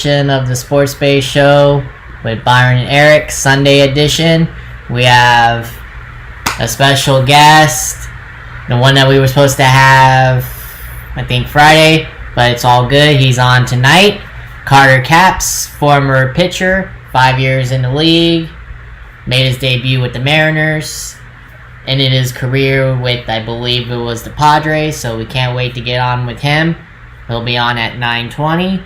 Of the Sports Base Show with Byron and Eric, Sunday edition. We have a special guest, the one that we were supposed to have, I think Friday, but it's all good. He's on tonight. Carter Capps, former pitcher, 5 years in the league, made his debut with the Mariners, ended his career with, I believe it was the Padres, so we can't wait to get on with him. He'll be on at 9:20.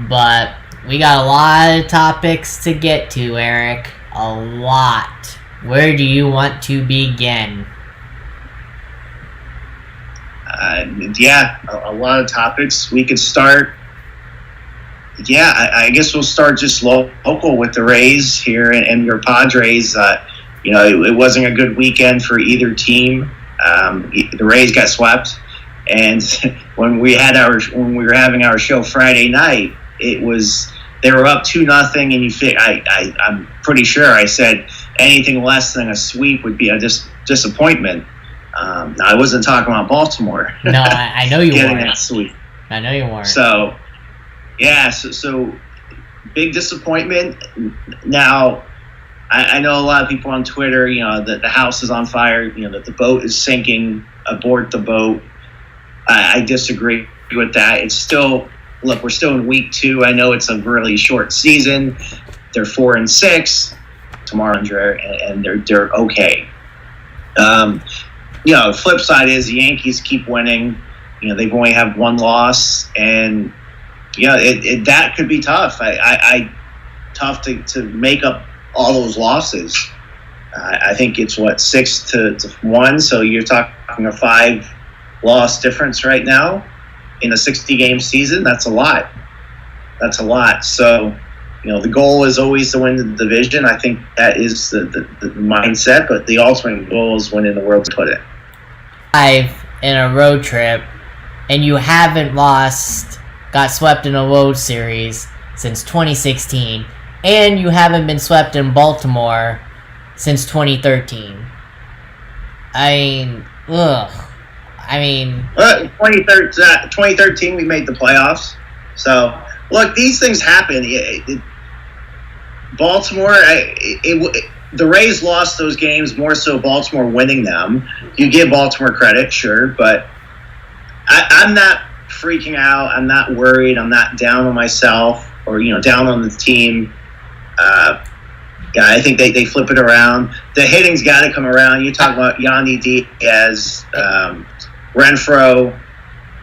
But we got a lot of topics to get to, Eric. A lot. Where do you want to begin? A lot of topics. We could start. I guess we'll start just local with the Rays here and your Padres. It wasn't a good weekend for either team. The Rays got swept, and when we were having our show Friday night, they were up 2-0, and I'm pretty sure I said anything less than a sweep would be a disappointment. I wasn't talking about Baltimore. No, I know you getting weren't. That sweep. I know you weren't. So big disappointment. Now, I know a lot of people on Twitter, that the house is on fire, that the boat is sinking, abort the boat. I disagree with that. It's still. Look, we're still in week 2. I know it's a really short season. They're 4-6 tomorrow, and they're okay. The flip side is the Yankees keep winning. They've only have one loss, and that could be tough. Tough to make up all those losses. I think it's 6-1. So you're talking a 5-loss difference right now. In a 60-game season, that's a lot. So, the goal is always to win the division. I think that is the mindset, but the ultimate goal is winning the World Put-In. 5 in a road trip, and you haven't got swept in a World Series since 2016, and you haven't been swept in Baltimore since 2013. 2013 we made the playoffs. So, look, these things happen. Baltimore, the Rays lost those games more so Baltimore winning them. You give Baltimore credit, sure, but I'm not freaking out. I'm not worried. I'm not down on myself or, down on the team. I think they flip it around. The hitting's got to come around. You talk about Yandy Diaz, Renfroe,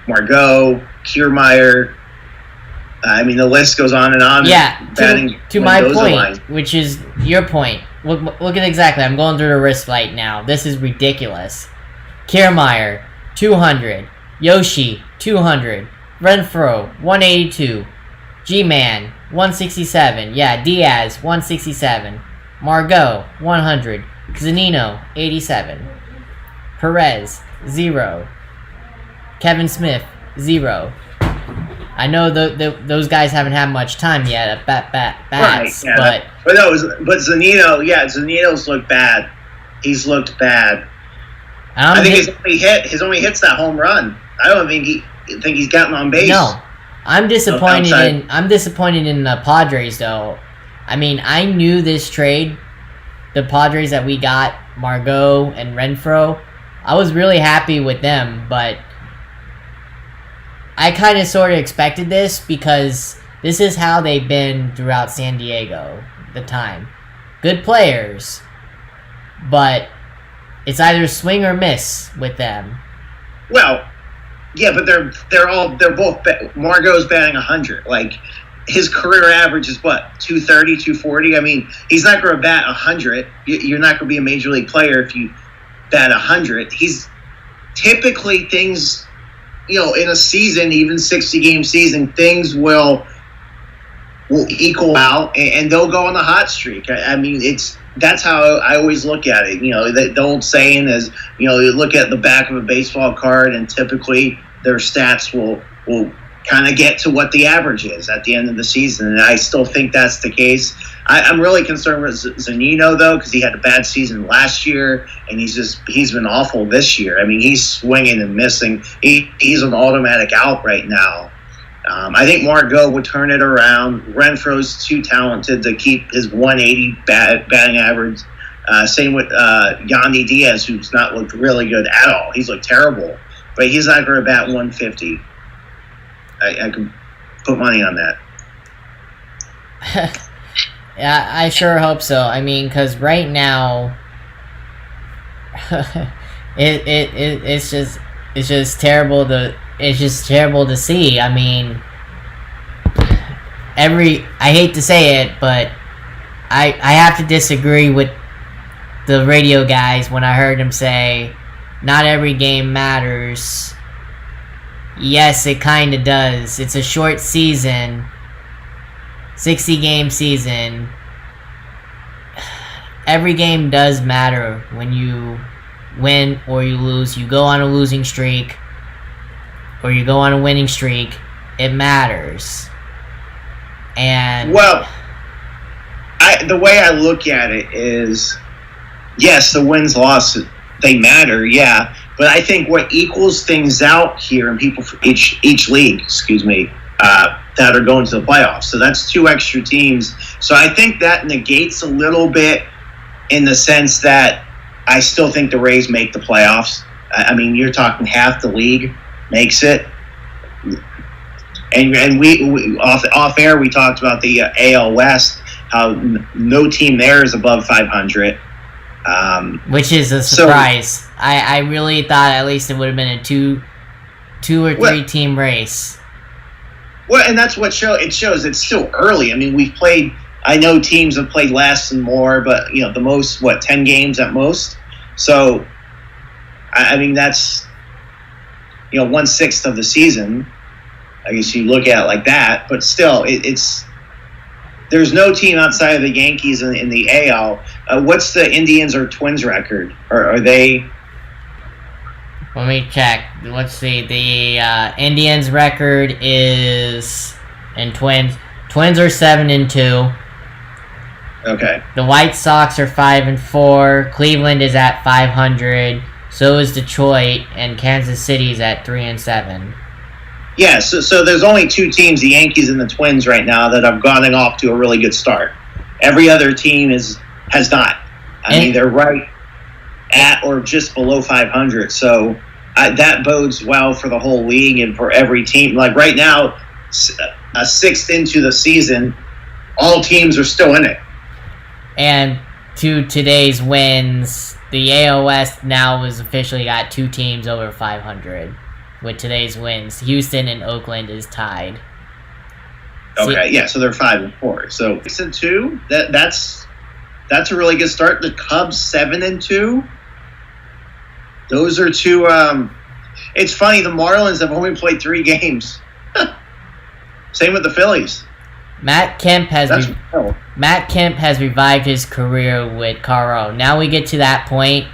Margot, Kiermaier. The list goes on and on. Yeah, to my point, which is your point. Look at exactly. I'm going through the wrist right now. This is ridiculous. Kiermaier, 200. Yoshi, 200. Renfroe, 182. G-Man, 167. Yeah, Diaz, 167. Margot, 100. Zunino, 87. Perez, 0. Kevin Smith, 0. I know those guys haven't had much time yet at bats, right, yeah, but Zunino, Zunino's looked bad. He's looked bad. I think his only hit's that home run. I don't think he's gotten on base. No, I'm disappointed in the Padres though. I knew this trade, the Padres that we got, Margot and Renfroe. I was really happy with them, but I kind of sort of expected this because this is how they've been throughout San Diego, the time. Good players, but it's either swing or miss with them. Well, yeah, but they're both. Margot's batting 100. Like his career average is what, 230, 240. He's not going to bat 100. You're not going to be a major league player if you bat 100. He's typically things. In a season, even 60-game season, things will equal out, and they'll go on the hot streak. That's how I always look at it. The old saying is, you look at the back of a baseball card, and typically their stats will kind of get to what the average is at the end of the season, and I still think that's the case. I'm really concerned with Zunino, though, because he had a bad season last year, and he's been awful this year. He's swinging and missing. He's an automatic out right now. I think Margot would turn it around. Renfro's too talented to keep his 180 batting average. Same with Yandy Diaz, who's not looked really good at all. He's looked terrible, but he's not going to bat 150. I can put money on that. Yeah, I sure hope so. I mean, because right now, it's just terrible to see. I mean, I hate to say it, but I have to disagree with the radio guys when I heard them say, not every game matters. Yes, it kind of does. It's a short season, 60-game season. Every game does matter when you win or you lose. You go on a losing streak or you go on a winning streak. It matters. And well, the way I look at it is, yes, the wins, losses, they matter, yeah. But I think what equals things out here, and people for each league, that are going to the playoffs. So that's 2 extra teams. So I think that negates a little bit in the sense that I still think the Rays make the playoffs. I mean, you're talking half the league makes it. And we off air we talked about the AL West, how no team there is above 500. Which is a surprise. So, I really thought at least it would have been a two or three team race. Well, and that's what it shows. It's still early. I mean, we've played. I know teams have played less and more, but the most 10 games at most. So, I mean that's 1/6 of the season. I guess you look at it like that, but still, it's. There's no team outside of the Yankees in the AL. What's the Indians or Twins record? Are they? Let me check. Let's see. The Indians record is, and Twins are 7-2. Okay. The White Sox are 5-4. Cleveland is at 500. So is Detroit, and Kansas City's at 3-7. Yeah, so there's only 2 teams, the Yankees and the Twins right now, that have gotten off to a really good start. Every other team has not. I mean, they're right at or just below 500. So that bodes well for the whole league and for every team. Like right now, a 6th into the season, all teams are still in it. And to today's wins, the AL West now has officially got 2 teams over 500. With today's wins, Houston and Oakland is tied. Okay, yeah, so they're 5-4. So 6-2. That's a really good start. The Cubs 7-2. Those are 2. It's funny. The Marlins have only played 3 games. Same with the Phillies. Matt Kemp has revived his career with Colorado. Now we get to that point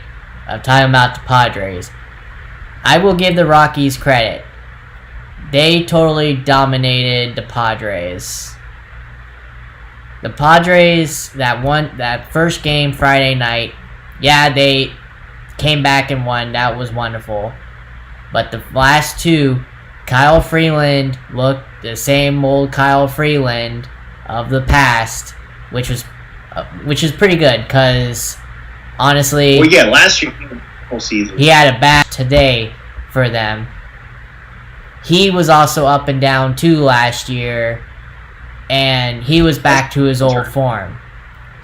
of talking about the Padres. I will give the Rockies credit. They totally dominated the Padres. The Padres, that first game Friday night, yeah, they came back and won. That was wonderful. But the last 2, Kyle Freeland looked the same old Kyle Freeland of the past, which is pretty good because honestly, well, yeah, last year. Whole season. He had a bad today for them. He was also up and down too last year, and he was back to his old form.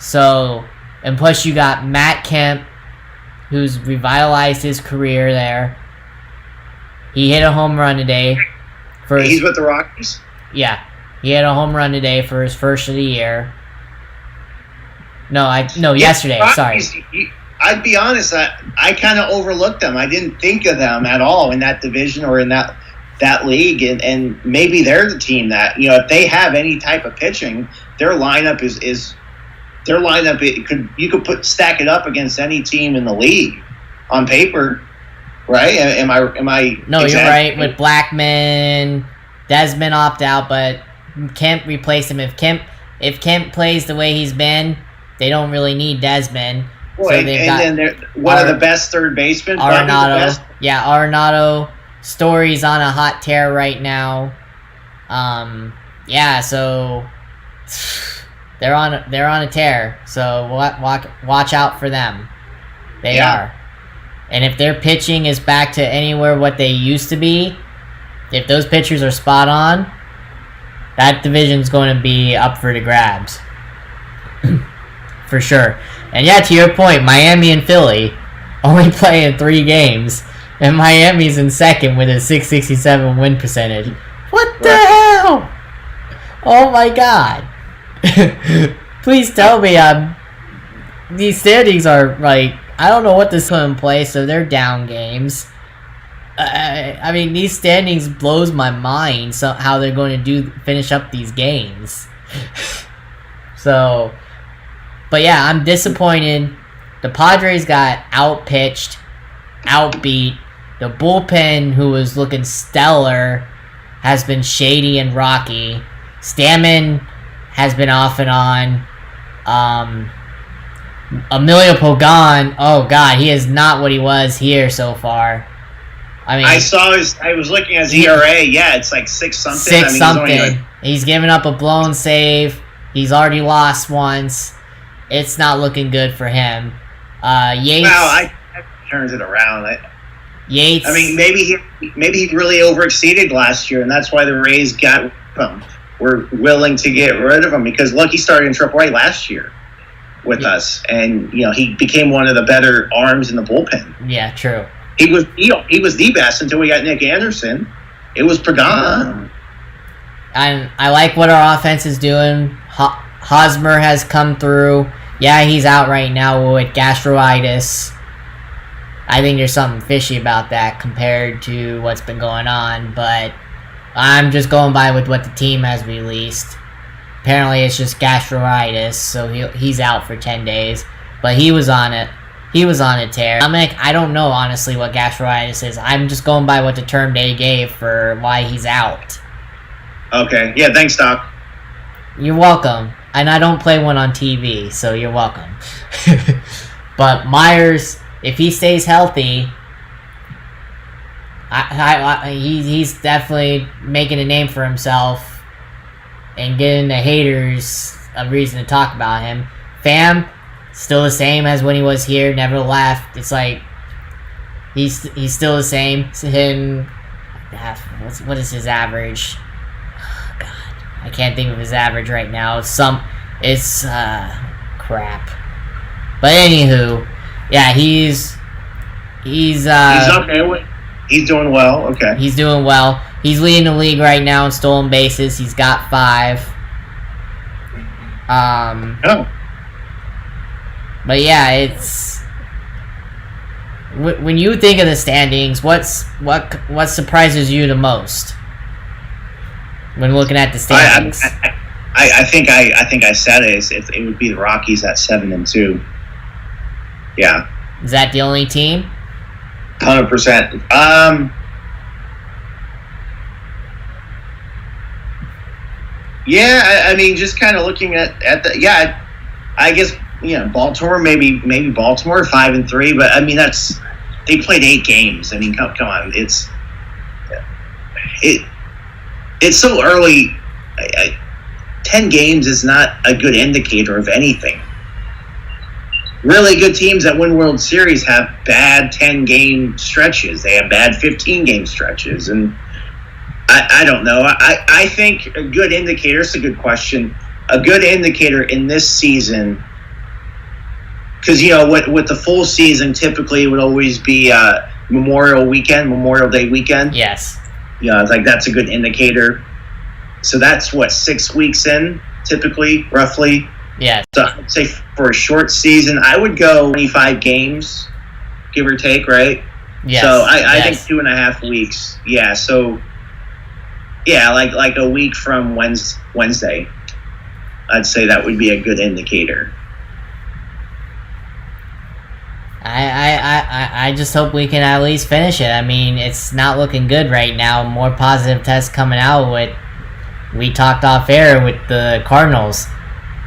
So, and plus you got Matt Kemp, who's revitalized his career there. He hit a home run today. He's with the Rockies? Yeah. He hit a home run today for his first of the year. Yesterday, Rockies, sorry. I'd be honest, I kind of overlooked them. I didn't think of them at all in that division or in that league, and maybe they're the team that, if they have any type of pitching, their lineup you could stack it up against any team in the league on paper, right? Am I No, you're right. With Blackman, Desmond opt out, but Kemp replaced him. If Kemp plays the way he's been, they don't really need Desmond. Well, so then they're one of the best third basemen. Arenado. Yeah, Arenado. Story's on a hot tear right now. Yeah, so they're on a tear. So watch out for them. They are. And if their pitching is back to anywhere what they used to be, if those pitchers are spot on, that division's going to be up for the grabs. For sure. And yeah, to your point, Miami and Philly only play in 3 games, and Miami's in second with a .667 win percentage. What the hell? Oh my god. Please tell me these standings are like, I don't know what this put in place, so they're down games. I mean, these standings blows my mind, so how they're going to finish up these games. So, but yeah, I'm disappointed. The Padres got outpitched, outbeat. The bullpen, who was looking stellar, has been shady and rocky. Stammen has been off and on. Emilio Pagan, oh god, he is not what he was here so far. I mean, I was looking at his ERA. Yeah, it's like 6 something. 6 something. He's given up a blown save. He's already lost once. It's not looking good for him. Yates. Wow, I turns it around. Yates. I mean, maybe he really overexceeded last year, and that's why the Rays were willing to get rid of him, because look, he started in AAA last year with us, and he became one of the better arms in the bullpen. Yeah, true. He was the best until we got Nick Anderson. It was Pagan. And I like what our offense is doing. Hosmer has come through. Yeah, he's out right now with gastritis. I think there's something fishy about that compared to what's been going on, but I'm just going by with what the team has released. Apparently it's just gastritis, so he's out for 10 days. But he was on it. He was on a tear. I don't know, honestly, what gastritis is. I'm just going by what the term they gave for why he's out. Okay. Yeah, thanks, Doc. You're welcome. And I don't play one on TV, so you're welcome. But Myers, if he stays healthy, he's definitely making a name for himself and getting the haters a reason to talk about him. Pham, still the same as when he was here, never left. It's like he's still the same. What is his average? Oh, God, I can't think of his average right now. It's crap. But anywho, yeah, he's okay. He's doing well. Okay. He's doing well. He's leading the league right now in stolen bases. He's got 5. But yeah, it's when you think of the standings, what surprises you the most when looking at the standings? I think I said it. It would be the Rockies at 7-2. Yeah. Is that the only team? 100%. Yeah, I mean, just kind of looking at the, yeah, I guess, Baltimore, maybe Baltimore 5-3, but I mean, they played 8 games. I mean, come on, it's so early. 10 games is not a good indicator of anything. Really good teams that win World Series have bad 10-game stretches. They have bad 15-game stretches, and I don't know. I think a good indicator, it's a good question, a good indicator in this season, because, with the full season, typically it would always be Memorial Day weekend. Yes. It's like that's a good indicator. So that's, 6 weeks in, typically, roughly? Yes. So I'd say for a short season, I would go 25 games, give or take, right? Yes. So I think 2.5 weeks. Yeah, so, yeah, like a week from Wednesday, I'd say that would be a good indicator. I just hope we can at least finish it. I mean, it's not looking good right now. More positive tests coming out we talked off air with the Cardinals.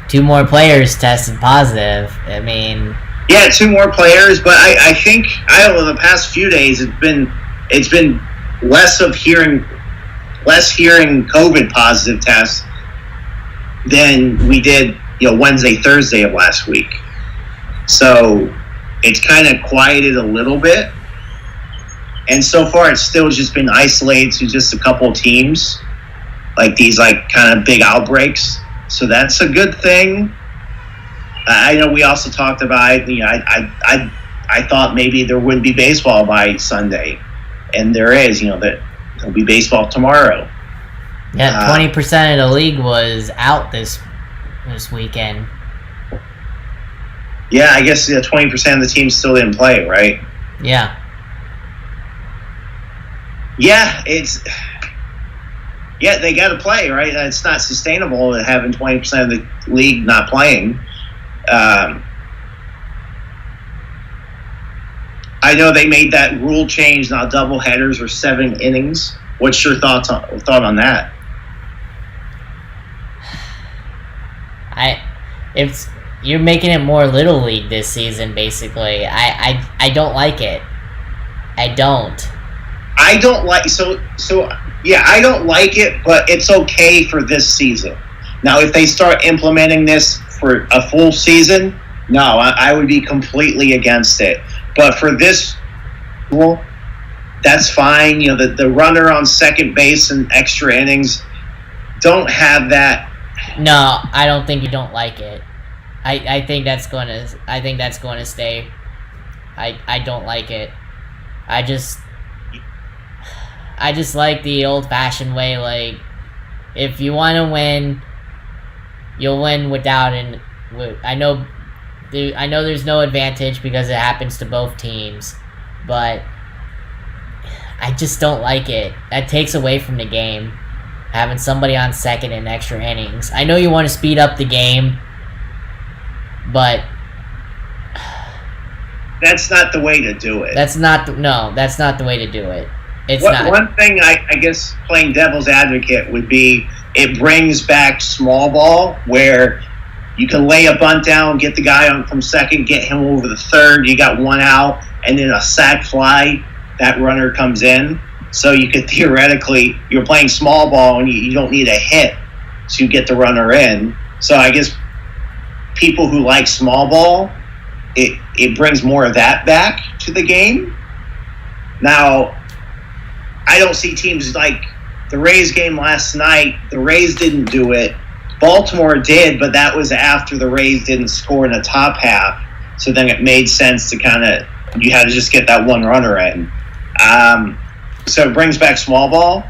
2 more players tested positive. I mean, yeah, 2 more players, but I think the past few days it's been less of hearing less hearing COVID positive tests than we did, Wednesday, Thursday of last week. So it's kind of quieted a little bit. And so far, it's still just been isolated to just a couple of teams, like these kind of big outbreaks. So that's a good thing. I know we also talked about, I thought maybe there wouldn't be baseball by Sunday, and there is. That there'll be baseball tomorrow. Yeah, 20% of the league was out this weekend. Yeah, I guess 20% of the teams still didn't play, right? Yeah. Yeah, they got to play, right? It's not sustainable having 20% of the league not playing. I know they made that rule change now. Double headers or 7 innings. What's your thought on that? You're making it more little league this season, basically. I don't like it. I don't. I don't like I don't like it, but it's okay for this season. Now, if they start implementing this for a full season, no, I would be completely against it. But for this, well, that's fine. The runner on second base and extra innings don't have that. No, I don't think you don't like it. I think that's going to stay. I don't like it. I just like the old-fashioned way. Like, if you want to win, you'll win without an. I know there's no advantage because it happens to both teams, but I just don't like it. That takes away from the game, having somebody on second in extra innings. I know you want to speed up the game, but that's not the way to do it. That's not the way to do it. It's not. One thing I guess playing devil's advocate would be it brings back small ball where you can lay a bunt down, get the guy on from second, get him over the third. You got one out, and then a sac fly, that runner comes in. So you could theoretically, you're playing small ball, and you don't need a hit to get the runner in. So I guess people who like small ball, it brings more of that back to the game. Now, I don't see teams like the Rays game last night. The Rays didn't do it. Baltimore did, but that was after the Rays didn't score in the top half. So then it made sense to you had to just get that one runner in. So it brings back small ball.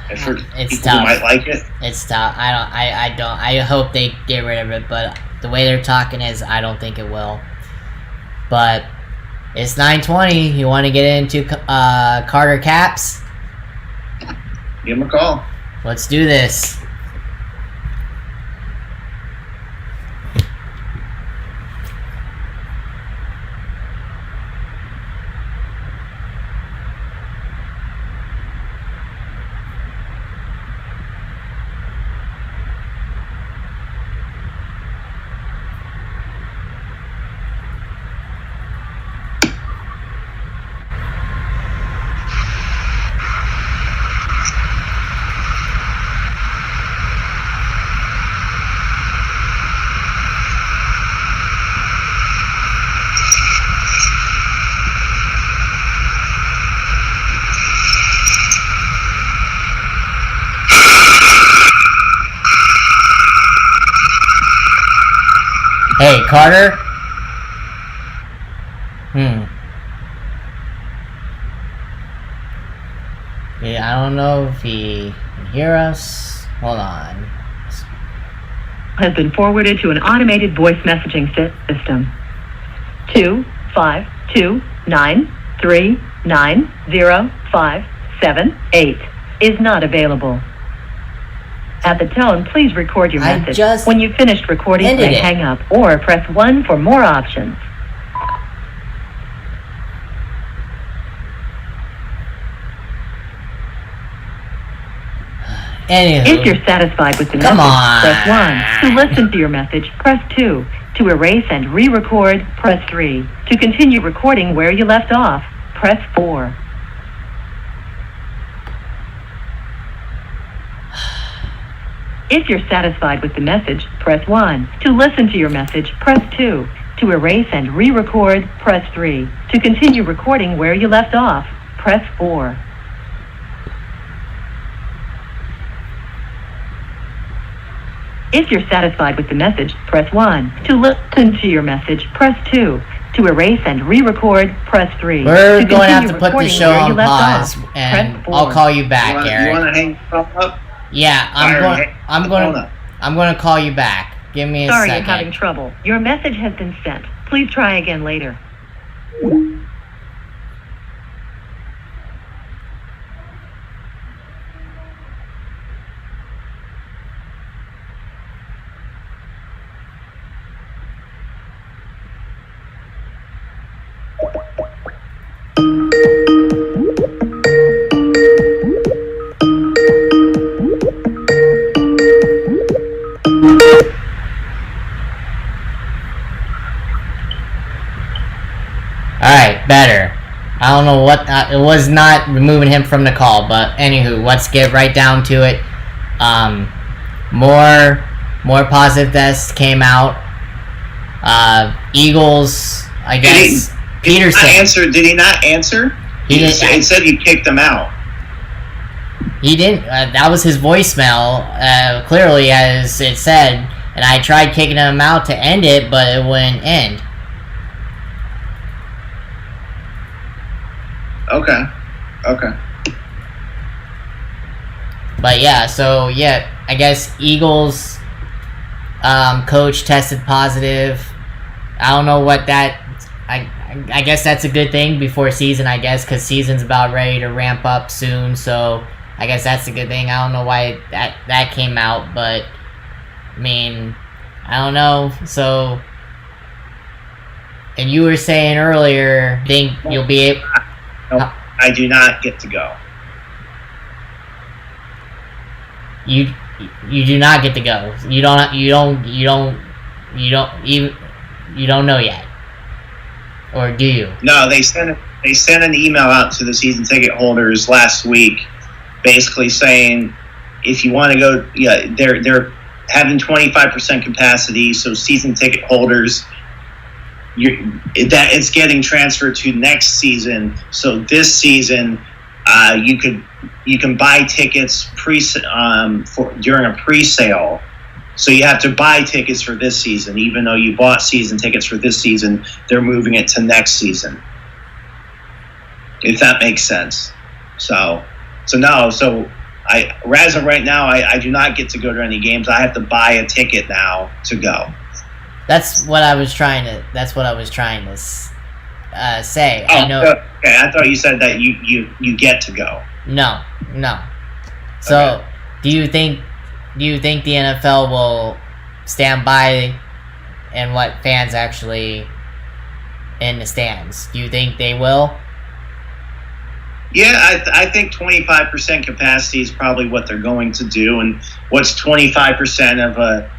It's people tough. Who might like it. It's tough. I hope they get rid of it, but the way they're talking is I don't think it will. But it's 9:20. You want to get into Carter Caps? Give him a call. Let's do this. Hey, Carter? Yeah, I don't know if he can hear us. Hold on. Has been forwarded to an automated voice messaging system. 25293905778 is not available. At the tone, please record your message. When you've finished recording, hang up or press 1 for more options. Anywho. If you're satisfied with the message, press 1. To listen to your message, press 2. To erase and re-record, press 3. To continue recording where you left off, press 4. If you're satisfied with the message, press 1. To listen to your message, press 2. To erase and re-record, press 3. To continue recording where you left off, press 4. If you're satisfied with the message, press 1. To listen to your message, press 2. To erase and re-record, press 3. We're to going to have to put the recording show where you on left pause, off, and press 4. I'll call you back, Eric. You want to hang up? Yeah, I'm going to call you back. Give me a Sorry second. you're having trouble. Your message has been sent. Please try again later. Alright, better. I don't know what, it was not removing him from the call, but anywho, let's get right down to it. More positive tests came out. Eagles, I guess, Peterson. Did he not answer? He didn't. It said he kicked him out. He didn't, that was his voicemail, clearly, as it said, and I tried kicking him out to end it, but it wouldn't end. Okay. But yeah, so yeah, I guess Eagles coach tested positive. I don't know what that. I guess that's a good thing before season. I guess because season's about ready to ramp up soon. So I guess that's a good thing. I don't know why that came out, but I mean, I don't know. So, and you were saying earlier, think you'll be able. No, I do not get to go. You do not get to go. You don't know yet, or do you? No, they sent an email out to the season ticket holders last week, basically saying if you want to go, yeah, they're having 25% capacity, so season ticket holders. That it's getting transferred to next season. So this season, you can buy tickets during a pre-sale. So you have to buy tickets for this season, even though you bought season tickets for this season. They're moving it to next season, if that makes sense. So no. So as of right now, I do not get to go to any games. I have to buy a ticket now to go. That's what I was trying to say. Oh, I know. Okay, I thought you said that you get to go. No. So, Okay. do you think the NFL will stand by and let fans actually in the stands? Do you think they will? Yeah, I think 25% capacity is probably what they're going to do. And what's 25% of a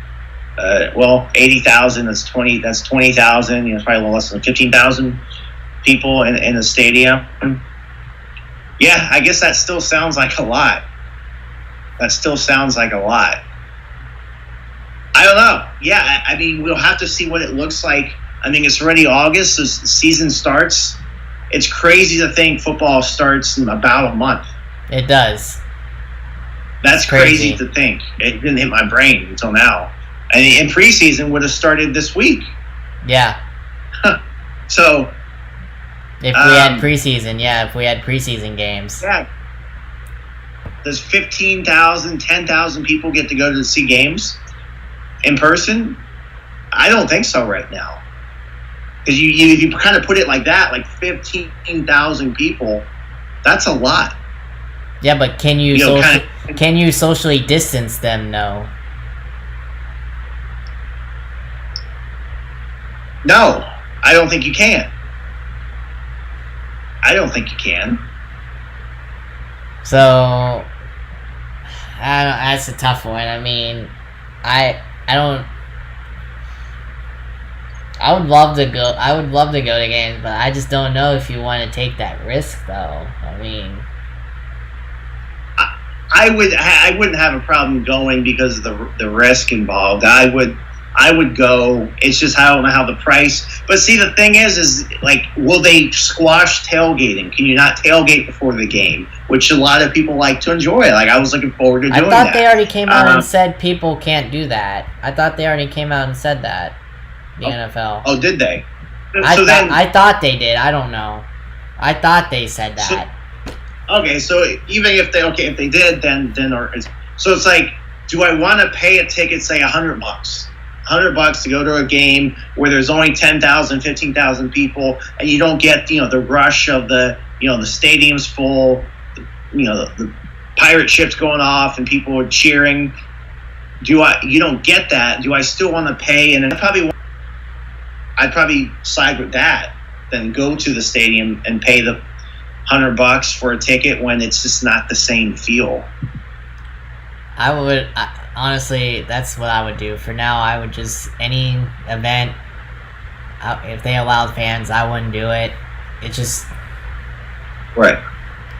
80,000, that's 20,000, it's probably a little less than 15,000 people in a stadium. Yeah, I guess that still sounds like a lot. I don't know. Yeah, I mean, we'll have to see what it looks like. I mean, it's already August, so the season starts. It's crazy to think football starts in about a month. It does. That's crazy to think. It didn't hit my brain until now. And preseason would have started this week. Yeah. So. If we had preseason games. Yeah. Does 15,000, 10,000 people get to go to see games in person? I don't think so right now. Because you kind of put it like that, like 15,000 people, that's a lot. Yeah, but can you socially distance them? No. No, I don't think you can. So, that's a tough one. I mean, I would love to go. I would love to go to games, but I just don't know if you want to take that risk, though. I mean, I wouldn't have a problem going because of the risk involved. I would go. It's just I don't know how the price. But see, the thing is like, will they squash tailgating? Can you not tailgate before the game? Which a lot of people like to enjoy. Like, I was looking forward to doing that. I thought they already came out and said people can't do that. I thought they already came out and said that. The NFL. Oh, did they? I thought they did. I don't know. I thought they said that. Okay, so even if they did, then so it's like, do I want to pay a ticket, say $100? $100 to go to a game where there's only 10,000, 15,000 people, and you don't get the rush of the stadium's full, the pirate ships going off and people are cheering. You don't get that? Do I still want to pay? And I'd probably side with that than go to the stadium and pay the $100 for a ticket when it's just not the same feel. Honestly, that's what I would do. For now, I would just, any event, if they allowed fans, I wouldn't do it. It's just... Right.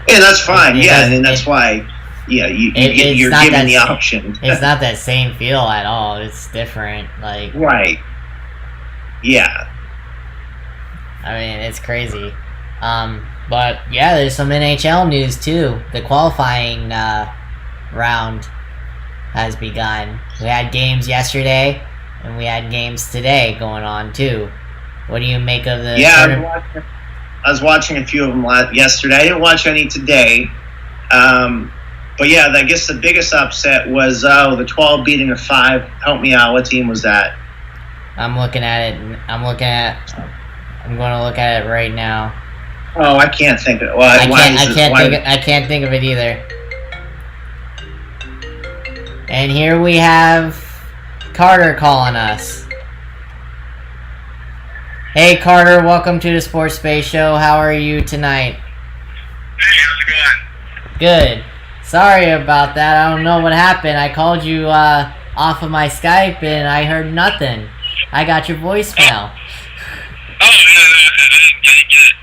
Yeah, that's fine. And that's why, you're given the option. It's not that same feel at all. It's different. Like... Right. Yeah. I mean, it's crazy. But, yeah, there's some NHL news, too. The qualifying round has begun. We had games yesterday, and we had games today going on, too. What do you make of the tournament? I was watching a few of them yesterday. I didn't watch any today. But, yeah, I guess the biggest upset was the 12 beating a 5. Help me out. What team was that? I'm looking at it. I'm going to look at it right now. Oh, I can't think of it. Well, I can't think of it either. And here we have Carter calling us. Hey Carter, welcome to the Sports Space Show. How are you tonight? Hey, how's it going? Good. Sorry about that. I don't know what happened. I called you off of my Skype and I heard nothing. I got your voicemail. Oh, I didn't get it.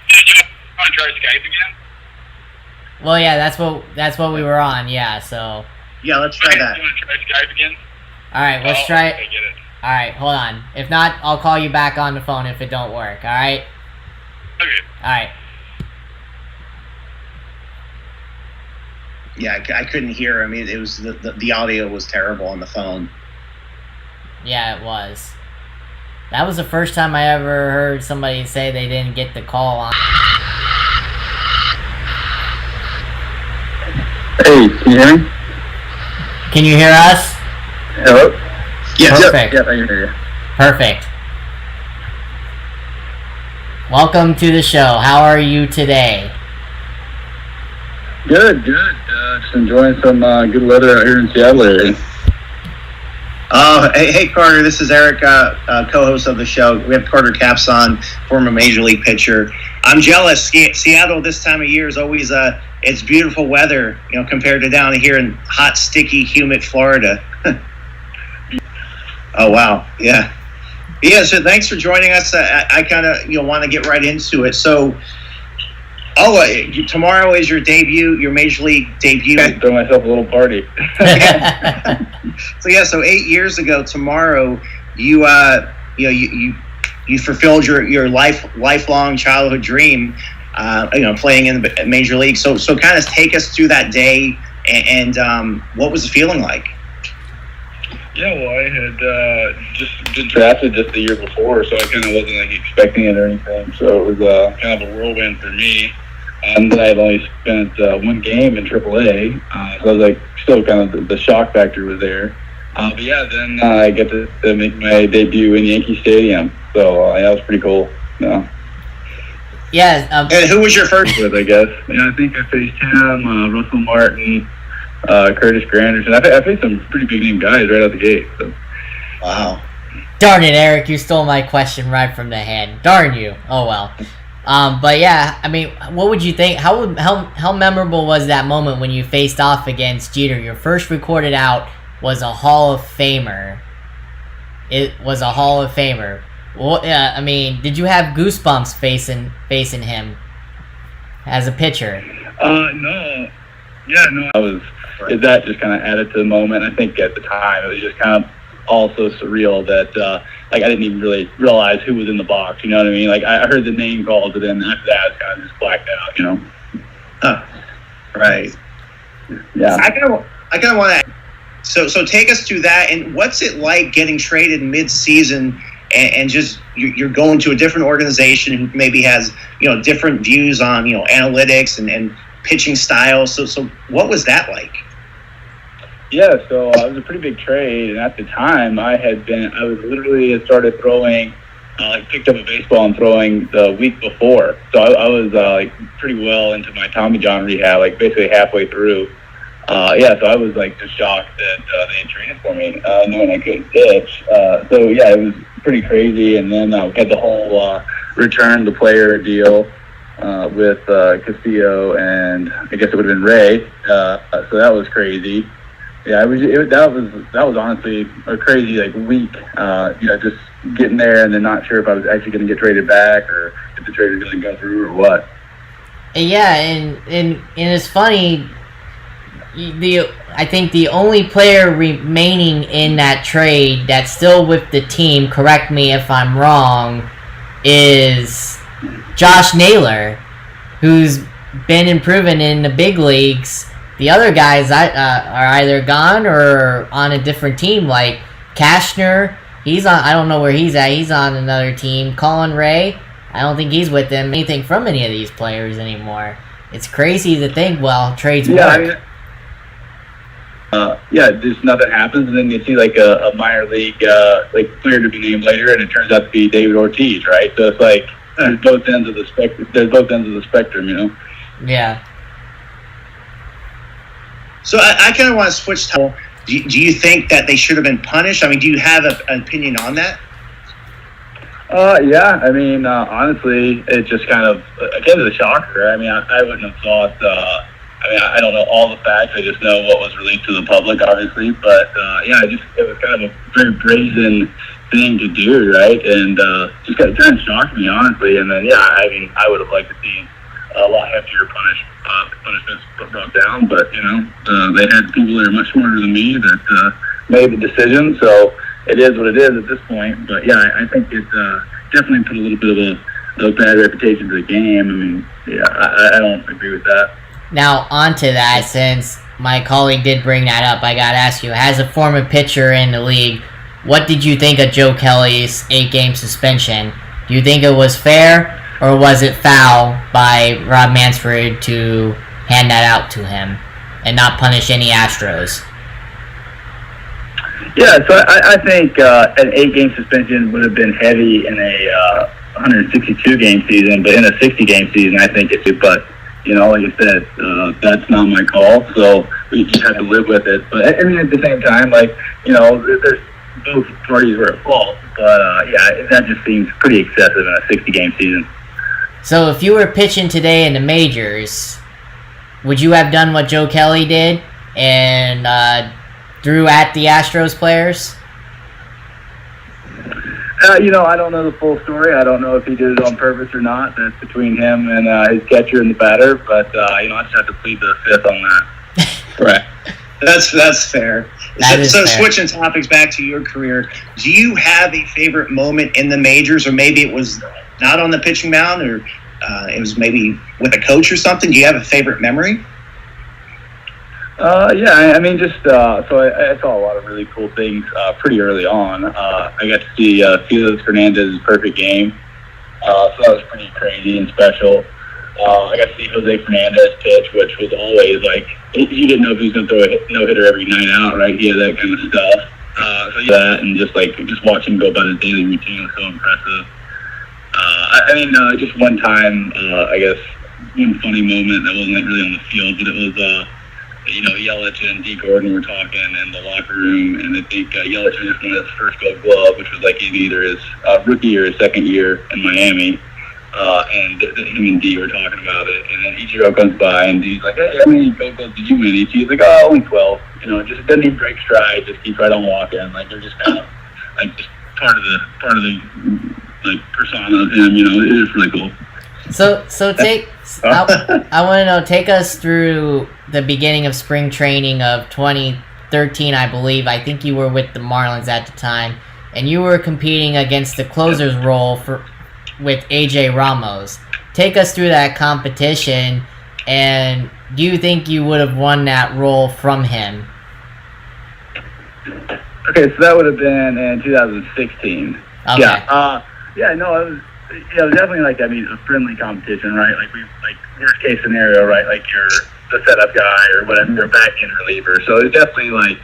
Did you want to try Skype again? Well, yeah, that's what we were on. Yeah, so. Yeah, let's try that. You want to try Skype again? All right, let's try it. I get it. All right, hold on. If not, I'll call you back on the phone if it don't work. All right. Okay. All right. Yeah, I couldn't hear. I mean, it was the audio was terrible on the phone. Yeah, it was. That was the first time I ever heard somebody say they didn't get the call on. Hey, can you hear me? Can you hear us? Hello? Yeah, Perfect. Yeah, I can hear you. Perfect. Welcome to the show. How are you today? Good. Just enjoying some good weather out here in Seattle area. Hey Carter, this is Eric, co-host of the show. We have Carter Capps on, former Major League pitcher. I'm jealous. Seattle this time of year is always it's beautiful weather, compared to down here in hot, sticky, humid Florida. Oh wow, yeah. So thanks for joining us. I kind of want to get right into it. So, tomorrow is your debut, your Major League debut. Throw myself a little party. So 8 years ago tomorrow, you fulfilled your lifelong childhood dream, playing in the Major League. So kind of take us through that day and what was the feeling like? Yeah, well, I had just been drafted just the year before, so I kind of wasn't expecting it or anything. So it was kind of a whirlwind for me. And then I had only spent one game in AAA, so I was still kind of the shock factor was there. But yeah, then I get to make my debut in Yankee Stadium, so that was pretty cool. Yeah. And who was your first with? I guess. Yeah, I think I faced him, Russell Martin, Curtis Granderson. I faced some pretty big name guys right out the gate. So. Wow. Darn it, Eric! You stole my question right from the head. Darn you. Oh well. But yeah, I mean, what would you think? How memorable was that moment when you faced off against Jeter? Your first recorded out was a Hall of Famer. It was a Hall of Famer. Well, I mean, did you have goosebumps facing him as a pitcher? No. Yeah, no, that just kind of added to the moment. I think at the time it was just kind of all so surreal that like I didn't even really realize who was in the box. You know what I mean? Like I heard the name called, and then after that, it's kind of just blacked out. You know? Right. Yeah. I kind of want to. So take us through that, and what's it like getting traded mid-season, and just you're going to a different organization who maybe has different views on analytics and pitching styles. So what was that like? Yeah, so it was a pretty big trade, and at the time I had started throwing, picked up a baseball and throwing the week before. So I was pretty well into my Tommy John rehab, basically halfway through. So I was just shocked that they had traded for me, knowing I couldn't pitch. So yeah, it was pretty crazy. And then we had the whole return the player deal with Castillo, and I guess it would have been Ray. So that was crazy. Yeah, that was honestly a crazy week. Just getting there and then not sure if I was actually going to get traded back or if the trade was going to go through or what. Yeah, and it's funny. I think the only player remaining in that trade that's still with the team, correct me if I'm wrong, is Josh Naylor, who's been improving in the big leagues. The other guys are either gone or on a different team, like Cashner. He's on. I don't know where he's at. He's on another team. Colin Ray. I don't think he's with them. Anything from any of these players anymore. It's crazy to think. Well, trades work. Just nothing happens, and then you see a minor league player to be named later, and it turns out to be David Ortiz, right? So it's there's both ends of the spectrum. There's both ends of the spectrum, Yeah. So I kind of want to switch to. Do you think that they should have been punished? I mean, do you have an opinion on that? Yeah. I mean, honestly, it just kind of again is a shocker. I mean, I wouldn't have thought. I don't know all the facts. I just know what was released to the public, obviously. But it was kind of a very brazen thing to do, right? And just kind of shocked me, honestly. And then, I would have liked to see a lot heftier punishments brought down. But they had people that are much smarter than me that made the decision. So it is what it is at this point. But I think it definitely put a little bit of a bad reputation to the game. I mean, I don't agree with that. Now, onto that, since my colleague did bring that up, I gotta ask you, as a former pitcher in the league, what did you think of Joe Kelly's 8-game suspension? Do you think it was fair, or was it foul by Rob Mansford to hand that out to him and not punish any Astros? Yeah, so I think an 8-game suspension would have been heavy in a 162-game season, but in a 60-game season, I think it's but. Like I said, that's not my call, so we just have to live with it. But I mean, at the same time, there's both parties were at fault. But that just seems pretty excessive in a 60-game season. So, if you were pitching today in the majors, would you have done what Joe Kelly did and threw at the Astros players? I don't know the full story. I don't know if he did it on purpose or not. That's between him and his catcher and the batter. But I just have to plead the fifth on that. Right. That's fair. That is fair. Switching topics back to your career, do you have a favorite moment in the majors, or maybe it was not on the pitching mound, or it was maybe with a coach or something? Do you have a favorite memory? I mean, just so I saw a lot of really cool things pretty early on. I got to see Felix Fernandez's perfect game, so that was pretty crazy and special. I got to see Jose Fernandez pitch, which was always you didn't know if he was going to throw a no-hitter every night out, right? He had that kind of stuff. So that and just watch him go about his daily routine was so impressive. Just one time, I guess one funny moment that wasn't really on the field, but it was. Yelich and D. Gordon were talking in the locker room, and I think Yelich just won his first Gold Glove, which was either his rookie or his second year in Miami. And him and D were talking about it, and then Ichiro comes by, and D's like, "Hey, how many Gold Gloves did you win?" He's like, "Oh, only 12." Just doesn't even break stride, just keeps right on walking. They're just kind of just part of the persona of him. It is really cool. So take. I want to know. Take us through the beginning of spring training of 2013, I believe. I think you were with the Marlins at the time, and you were competing against the closer's role with AJ Ramos. Take us through that competition, and do you think you would have won that role from him? Okay, so that would have been in 2016. Okay. Yeah, no, it was. Yeah, it was definitely a friendly competition, right? Like worst case scenario, right? Like you're the setup guy or whatever, you're a back end reliever. So it's definitely like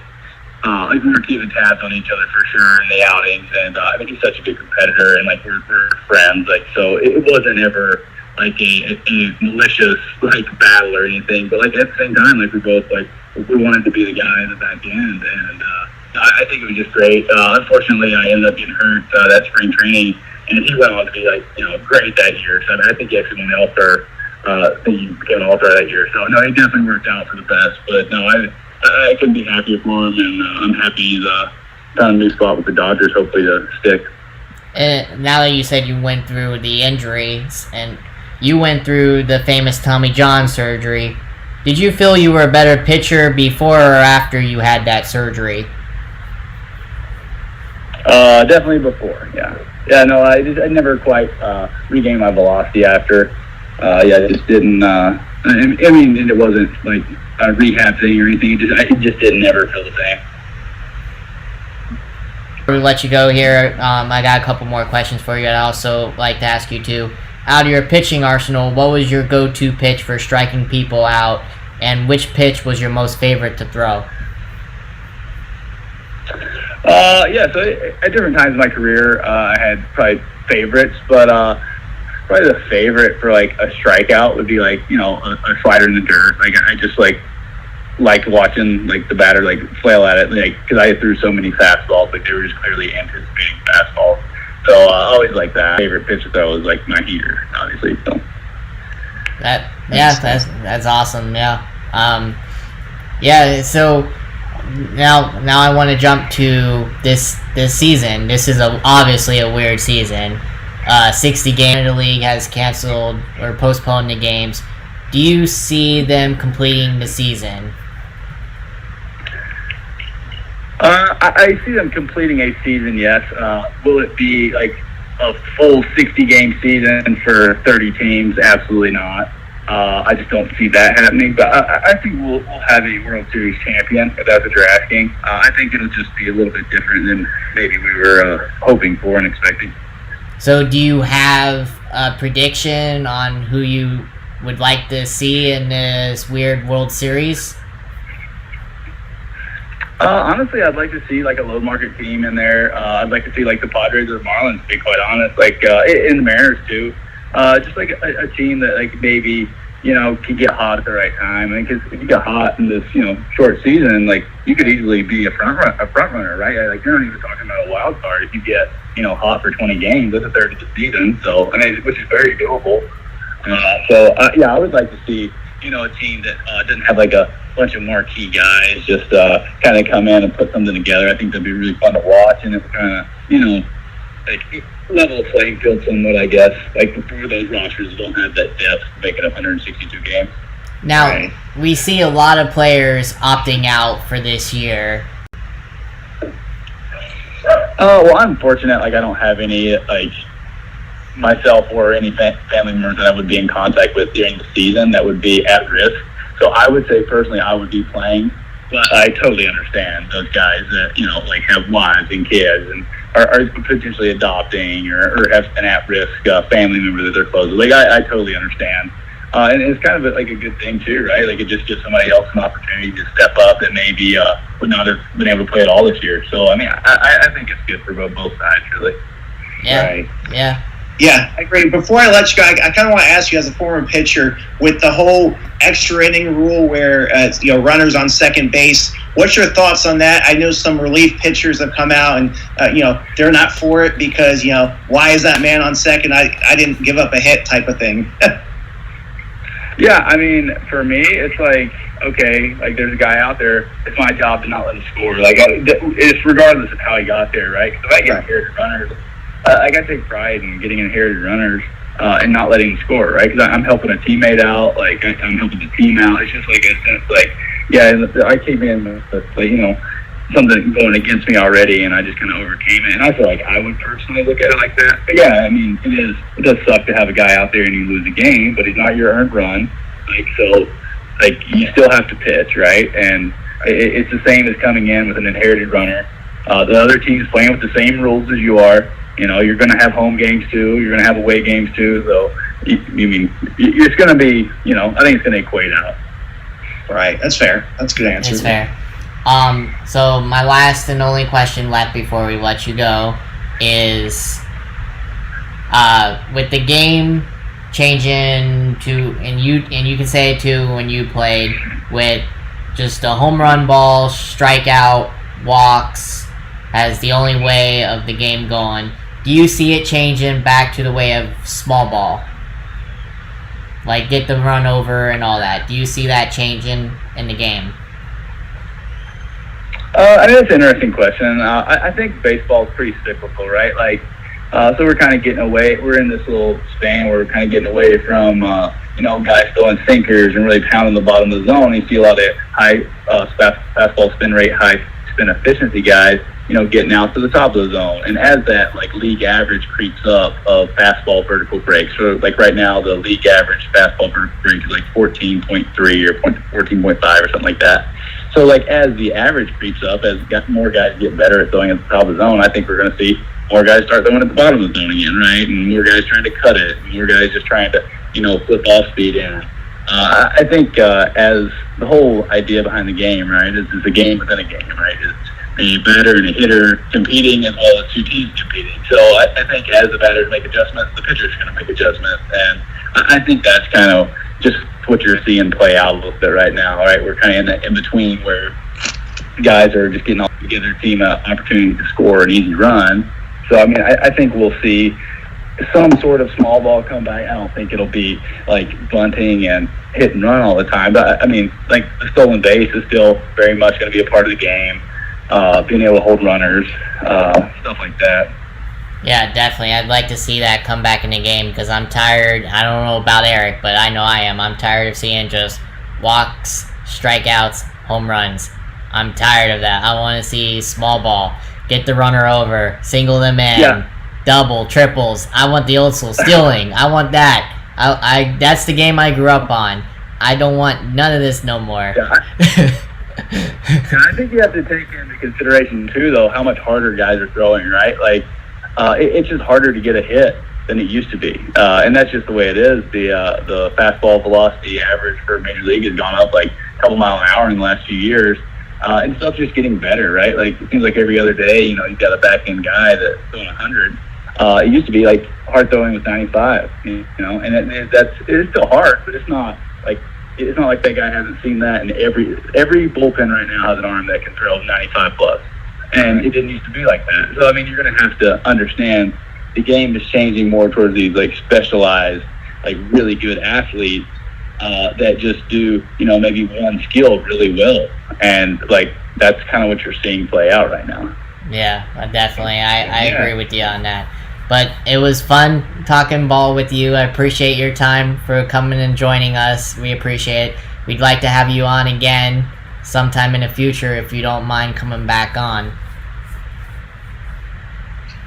we were keeping tabs on each other for sure in the outings, and I think he's such a good competitor, and like we're friends. Like so, it wasn't ever like a malicious like battle or anything. But like at the same time, like we both we wanted to be the guy in the back end, and I think it was just great. Unfortunately, I ended up getting hurt that spring training. And he went on to be great that year. So I think he actually won the All-Star. He became an All-Star that year. So no, it definitely worked out for the best. But no, I couldn't be happier for him, and I'm happy he's found a new spot with the Dodgers. Hopefully to stick. And now that you said you went through the injuries and you went through the famous Tommy John surgery, did you feel you were a better pitcher before or after you had that surgery? Definitely before. Yeah. Yeah, no, I never quite regained my velocity after. I just didn't. I mean, it wasn't like a rehab thing or anything. It just didn't ever feel the same. Before we let you go here, I got a couple more questions for you. I'd also like to ask you too. Out of your pitching arsenal, what was your go-to pitch for striking people out, and which pitch was your most favorite to throw? So at different times in my career, I had probably favorites, but probably the favorite for like a strikeout would be like a slider in the dirt. Like I just like watching like the batter like flail at it, like because I threw so many fastballs, like they were just clearly anticipating fastballs. So I always like that. Favorite pitch to throw is like my heater, obviously. So that's awesome. So. Now I want to jump to this season. This is obviously a weird season. 60 games. The league has canceled or postponed the games. Do you see them completing the season? I see them completing a season, yes. Will it be like a full 60-game season for 30 teams? Absolutely not. I just don't see that happening. But I think we'll have a World Series champion, if that's what you're asking. I think it'll just be a little bit different than maybe we were hoping for and expecting. So do you have a prediction on who you would like to see in this weird World Series? Honestly, I'd like to see like a low market team in there. I'd like to see like the Padres or the Marlins, to be quite honest. Like in the Mariners too. Just like a team that like maybe can get hot at the right time. I mean, because if you get hot in this short season, like you could easily be a front runner, right? Like you're not even talking about a wild card if you get hot for 20 games. That's a third of the season, so I mean, which is very doable. I would like to see a team that doesn't have like a bunch of marquee guys just kind of come in and put something together. I think that'd be really fun to watch, and it's kind of like level of playing field somewhat, I guess. Like for those rosters that don't have that depth to make it 162 games. Now, we see a lot of players opting out for this year. Well, I'm fortunate. Like I don't have any like myself or any family members that I would be in contact with during the season that would be at risk. So I would say personally I would be playing, but I totally understand those guys that like have wives and kids and are potentially adopting or have an at-risk family member that they're close with. Like I totally understand, and it's kind of like a good thing too, right? Like it just gives somebody else an opportunity to step up that maybe would not have been able to play at all this year. So I mean, I think it's good for both sides, really. Yeah. Right. Yeah. Yeah, I agree. Before I let you go, I kind of want to ask you, as a former pitcher, with the whole extra inning rule where runners on second base, what's your thoughts on that? I know some relief pitchers have come out and they're not for it because why is that man on second? I didn't give up a hit type of thing. Yeah, I mean, for me, it's like, okay, like there's a guy out there. It's my job to not let him score. Like it's regardless of how he got there, right? Because if I get inherited runners. I got to take pride in getting inherited runners. and not letting him score, right? Because I'm helping a teammate out, like I'm helping the team out. It's just like a sense, like, yeah, I came in with, like, you know, something going against me already, and I just kind of overcame it. And I feel like I would personally look at it like that. But yeah, I mean, it does suck to have a guy out there and you lose a game, but he's not your earned run. Like, so, like, you still have to pitch, right? And it's the same as coming in with an inherited runner. The other team's playing with the same rules as you are. You know, you're going to have home games too. You're going to have away games too. So, it's going to be, you know, I think it's going to equate out. Right. That's fair. That's a good answer. It's fair. So my last and only question left before we let you go is, with the game changing to, and you can say it too when you played, with just a home run ball, strikeout, walks as the only way of the game going, do you see it changing back to the way of small ball? Like, get the run over and all that. Do you see that changing in the game? I mean, that's an interesting question. I think baseball is pretty cyclical, right? Like, so we're kind of getting away. We're in this little span where we're kind of getting away from, you know, guys throwing sinkers and really pounding the bottom of the zone. You see a lot of high fastball spin rate, high spin efficiency guys, you know, getting out to the top of the zone. And as that, like, league average creeps up of fastball vertical breaks, so like right now the league average fastball vertical break is like 14.3 or 14.5 or something like that. So, like, as the average creeps up, as more guys get better at throwing at the top of the zone, I think we're going to see more guys start throwing at the bottom of the zone again, right? And more guys trying to cut it, and more guys just trying to, you know, flip off speed in. I think as the whole idea behind the game, right, is a game within a game, right? It's a batter and a hitter competing as well as two teams competing. So I think as the batters make adjustments, the pitcher's going to make adjustments. And I think that's kind of just what you're seeing play out a little bit right now, right? We're kind of in that in-between where guys are just getting all together, team opportunity to score an easy run. So, I mean, I think we'll see some sort of small ball come back. I don't think it'll be like bunting and hit and run all the time. But, I mean, like, the stolen base is still very much going to be a part of the game. Being able to hold runners, stuff like that. Yeah, definitely. I'd like to see that come back in the game because I'm tired. I don't know about Eric, but I know I am. I'm tired of seeing just walks, strikeouts, home runs. I'm tired of that. I want to see small ball, get the runner over, single them in, double, triples. I want the old school stealing. I want that. I that's the game I grew up on. I don't want none of this no more. Yeah. And I think you have to take into consideration too, though, how much harder guys are throwing, right? Like, it's just harder to get a hit than it used to be, and that's just the way it is. The fastball velocity average for Major League has gone up like a couple mile an hour in the last few years, and stuff's just getting better, right? Like, it seems like every other day, you know, you've got a back end guy that's throwing 100. It used to be like hard throwing with 95, you know, and it is still hard, but it's not like that guy hasn't seen that. And every bullpen right now has an arm that can throw 95 plus. And it didn't used to be like that. So, I mean, you're going to have to understand the game is changing more towards these, like, specialized, like, really good athletes that just do, you know, maybe one skill really well. And, like, that's kind of what you're seeing play out right now. Yeah, definitely. I agree with you on that. But it was fun talking ball with you. I appreciate your time for coming and joining us. We appreciate it. We'd like to have you on again sometime in the future if you don't mind coming back on.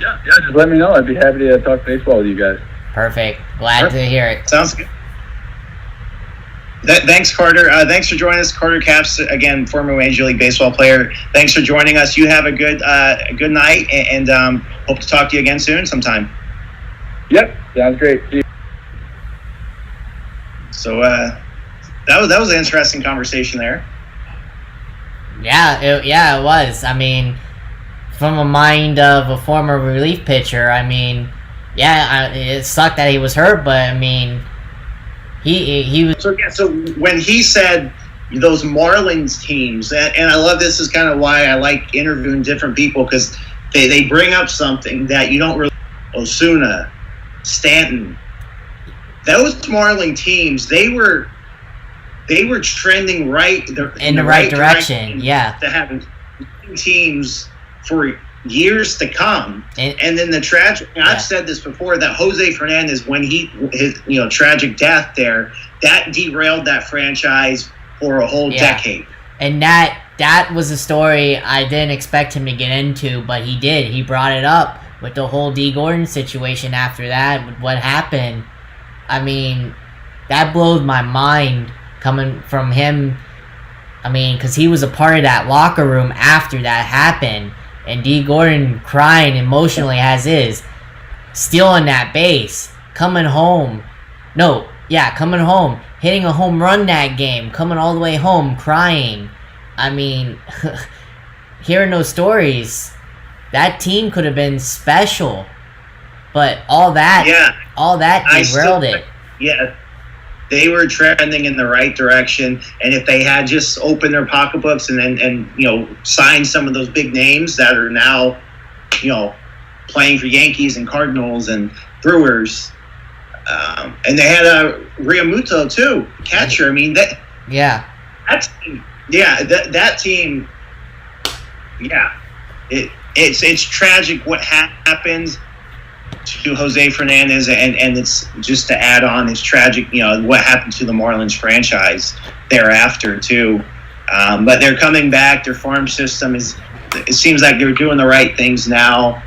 Yeah, just let me know. I'd be happy to talk baseball with you guys. Perfect. Glad to hear it. Sounds good. Thanks, Carter. Thanks for joining us, Carter Capps, again, former Major League Baseball player. Thanks for joining us. You have a good night, and hope to talk to you again soon sometime. Yep, sounds great. See you. So that was an interesting conversation there. Yeah, it was. I mean, from a mind of a former relief pitcher, I mean, it sucked that he was hurt, but I mean, he was. So when he said those Marlins teams, and I love this is kind of why I like interviewing different people, because they bring up something that you don't really. Osuna, Stanton, those Marlin teams, they were trending in the right direction. Yeah, to having teams for years to come. And then the tragic, I've said this before, that Jose Fernandez, when his tragic death there, that derailed that franchise for a whole decade. And that was a story I didn't expect him to get into, but he did. He brought it up with the whole D. Gordon situation after that, with what happened. I mean, that blows my mind coming from him. I mean, because he was a part of that locker room after that happened. And D. Gordon crying emotionally as is. Stealing that base. Coming home. Coming home. Hitting a home run that game. Coming all the way home crying. I mean, hearing those stories, that team could have been special. But all that derailed it. Yeah. They were trending in the right direction, and if they had just opened their pocketbooks and signed some of those big names that are now, playing for Yankees and Cardinals and Brewers, and they had a Realmuto too, catcher. I mean that team. Yeah, it's tragic what happens to Jose Fernandez, and it's just to add on, it's tragic, what happened to the Marlins franchise thereafter too. But they're coming back. Their farm system it seems like they're doing the right things now.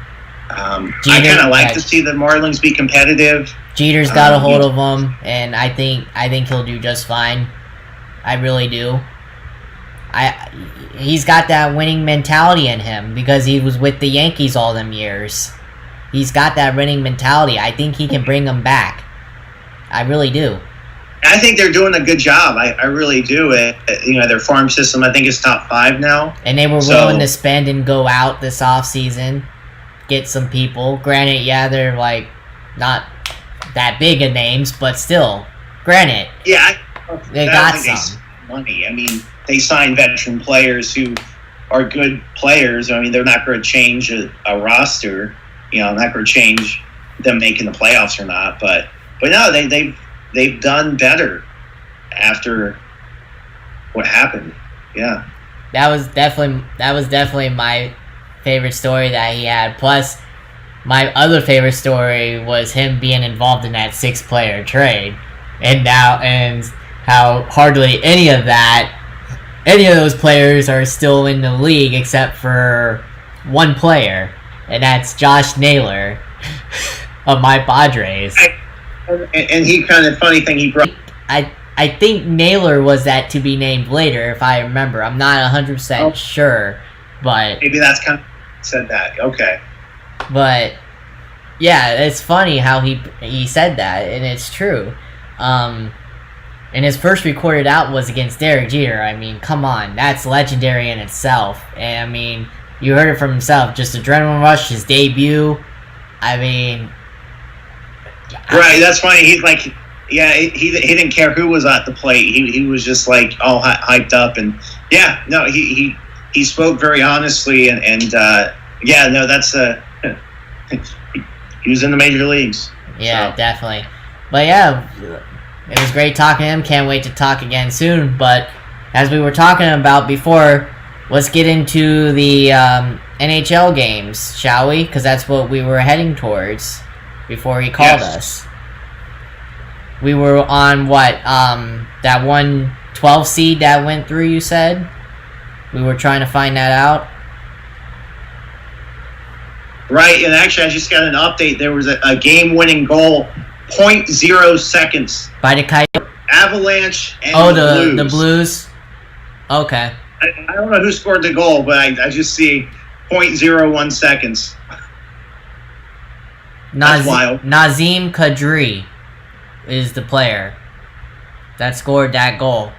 I kind of like to see the Marlins be competitive. Jeter's got a hold of them, and I think he'll do just fine. I really do. He's got that winning mentality in him because he was with the Yankees all them years. He's got that winning mentality. I think he can bring them back. I really do. I think they're doing a good job. I really do. Their farm system, I think, is top 5 now. And they were willing to spend and go out this offseason, get some people. Granted, they're like not that big of names, but still, granted. Yeah, they got some money. I mean, they signed veteran players who are good players. I mean, they're not going to change a roster. Not going to change them making the playoffs or not, but no, they've done better after what happened. Yeah, that was definitely my favorite story that he had. Plus, my other favorite story was him being involved in that 6-player trade, and how hardly any of those players are still in the league except for one player. And that's Josh Naylor of my Padres. And he kind of funny thing he brought. I think Naylor was that to be named later, if I remember. I'm not 100% sure, but maybe that's kind of said that. Okay. But yeah, it's funny how he said that, and it's true. And his first recorded out was against Derek Jeter. I mean, come on, that's legendary in itself. And I mean, you heard it from himself. Just adrenaline rush, his debut. I mean, right. That's funny. He's like, he didn't care who was at the plate. He was just like all hyped up, and he spoke very honestly, and that's he was in the major leagues. Yeah, so. Definitely. But yeah, it was great talking to him. Can't wait to talk again soon. But as we were talking about before, let's get into the NHL games, shall we? Because that's what we were heading towards before he called us. We were on that 1-12 seed that went through, you said? We were trying to find that out? Right, and actually I just got an update. There was a game-winning goal, 0.0 seconds. By the Coyotes? Avalanche and the Blues? Okay. I don't know who scored the goal, but I just see 0.01 seconds. That's wild. Nazem Kadri is the player that scored that goal.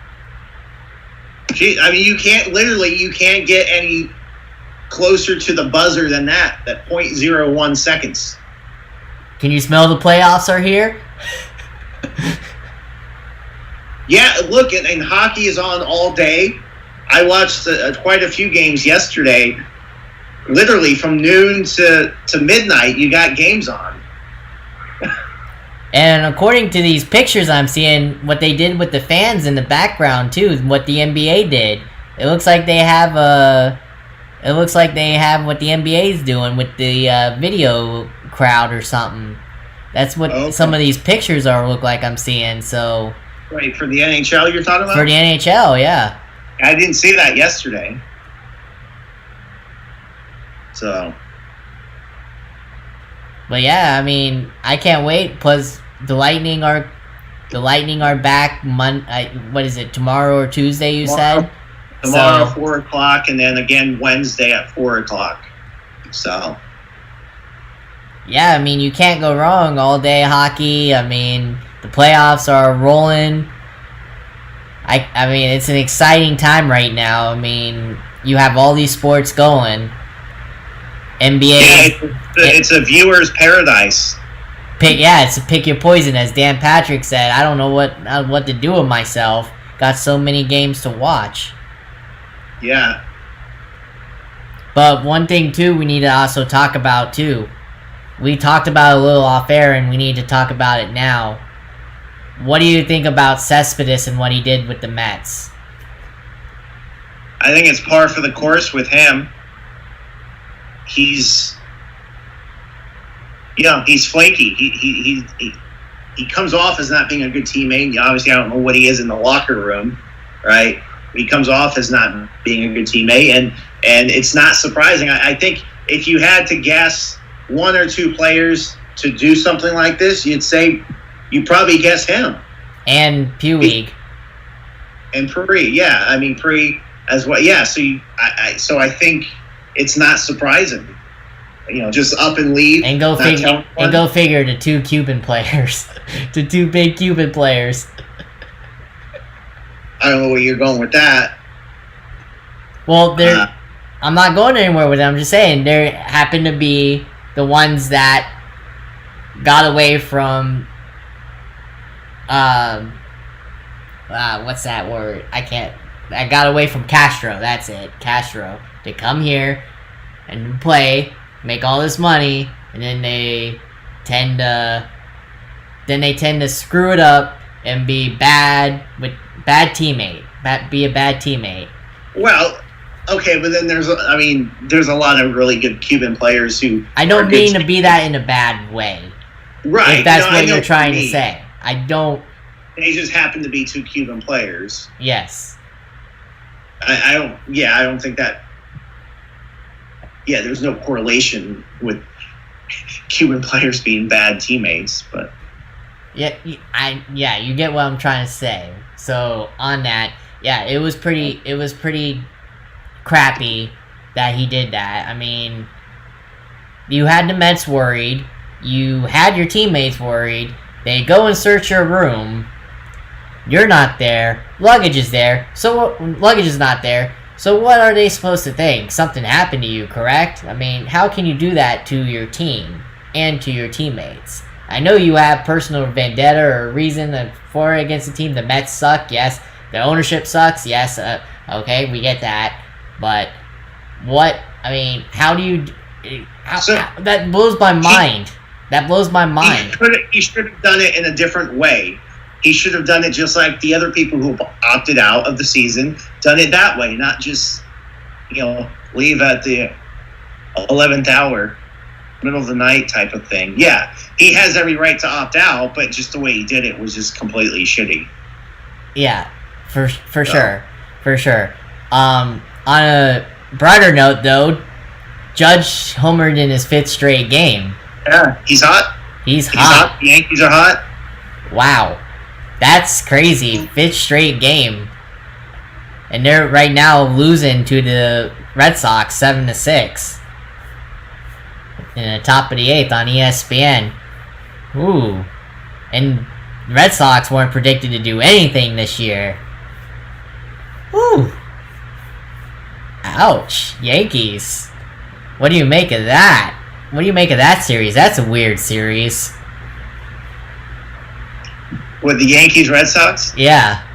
Gee, I mean, you can't get any closer to the buzzer than that 0.01 seconds. Can you smell the playoffs are here? Yeah, look, and hockey is on all day. I watched quite a few games yesterday. Literally from noon to midnight, you got games on. And according to these pictures I'm seeing, what they did with the fans in the background too, what the NBA did, it looks like they have It looks like they have what the NBA's doing with the video crowd or something. That's what some of these pictures look like I'm seeing. So, right, for the NHL you're talking about? For the NHL, yeah. I didn't see that yesterday. So. But yeah, I mean, I can't wait. Plus, the Lightning are back. What is it? Tomorrow or Tuesday? You said. Tomorrow, 4:00, and then again Wednesday at 4:00. So. Yeah, I mean, you can't go wrong. All day hockey. I mean, the playoffs are rolling. I mean, it's an exciting time right now. I mean, you have all these sports going. NBA. Yeah, it's a viewer's paradise. It's a pick your poison, as Dan Patrick said. I don't know what to do with myself. Got so many games to watch. Yeah. But one thing, too, we need to also talk about, too. We talked about it a little off air, and we need to talk about it now. What do you think about Cespedes and what he did with the Mets? I think it's par for the course with him. He's flaky. He comes off as not being a good teammate. Obviously, I don't know what he is in the locker room, right? But he comes off as not being a good teammate, and it's not surprising. I think if you had to guess one or two players to do something like this, you'd probably guess him. And Puig. And Pre, yeah. I mean, Pre as well. Yeah, so I think it's not surprising. Just up and leave. And go figure to two Cuban players. To two big Cuban players. I don't know where you're going with that. Well, I'm not going anywhere with them. I'm just saying, there happen to be the ones that got away from what's that word? I got away from Castro. That's it. Castro. To come here and play, make all this money, and then they tend to screw it up and be be a bad teammate. Well, okay, but then there's a lot of really good Cuban players who. I don't mean to be that in a bad way. Right. If that's what you're trying to say. I don't. They just happen to be two Cuban players. Yes. I don't think that. Yeah, there's no correlation with Cuban players being bad teammates, but. Yeah, you get what I'm trying to say. So on that, yeah, it was pretty crappy that he did that. I mean, you had the Mets worried, you had your teammates worried. They go and search your room. You're not there. Luggage is there. So luggage is not there. So what are they supposed to think? Something happened to you, correct? I mean, how can you do that to your team and to your teammates? I know you have personal vendetta or reason for it against the team. The Mets suck, yes. The ownership sucks, yes. Okay, we get that. But how do you... that blows my mind. That blows my mind. He should have done it in a different way. He should have done it just like the other people who opted out of the season, done it that way, not just, leave at the 11th hour, middle of the night type of thing. Yeah, he has every right to opt out, but just the way he did it was just completely shitty. Yeah, for sure. For sure. On a brighter note, though, Judge homered in his 5th straight game. Yeah, he's hot. He's hot. The Yankees are hot. Wow. That's crazy. 5th straight game. And they're right now losing to the Red Sox 7-6. In the top of the 8th on ESPN. Ooh. And Red Sox weren't predicted to do anything this year. Ooh. Ouch. Yankees. What do you make of that? What do you make of that series? That's a weird series. With the Yankees Red Sox? Yeah.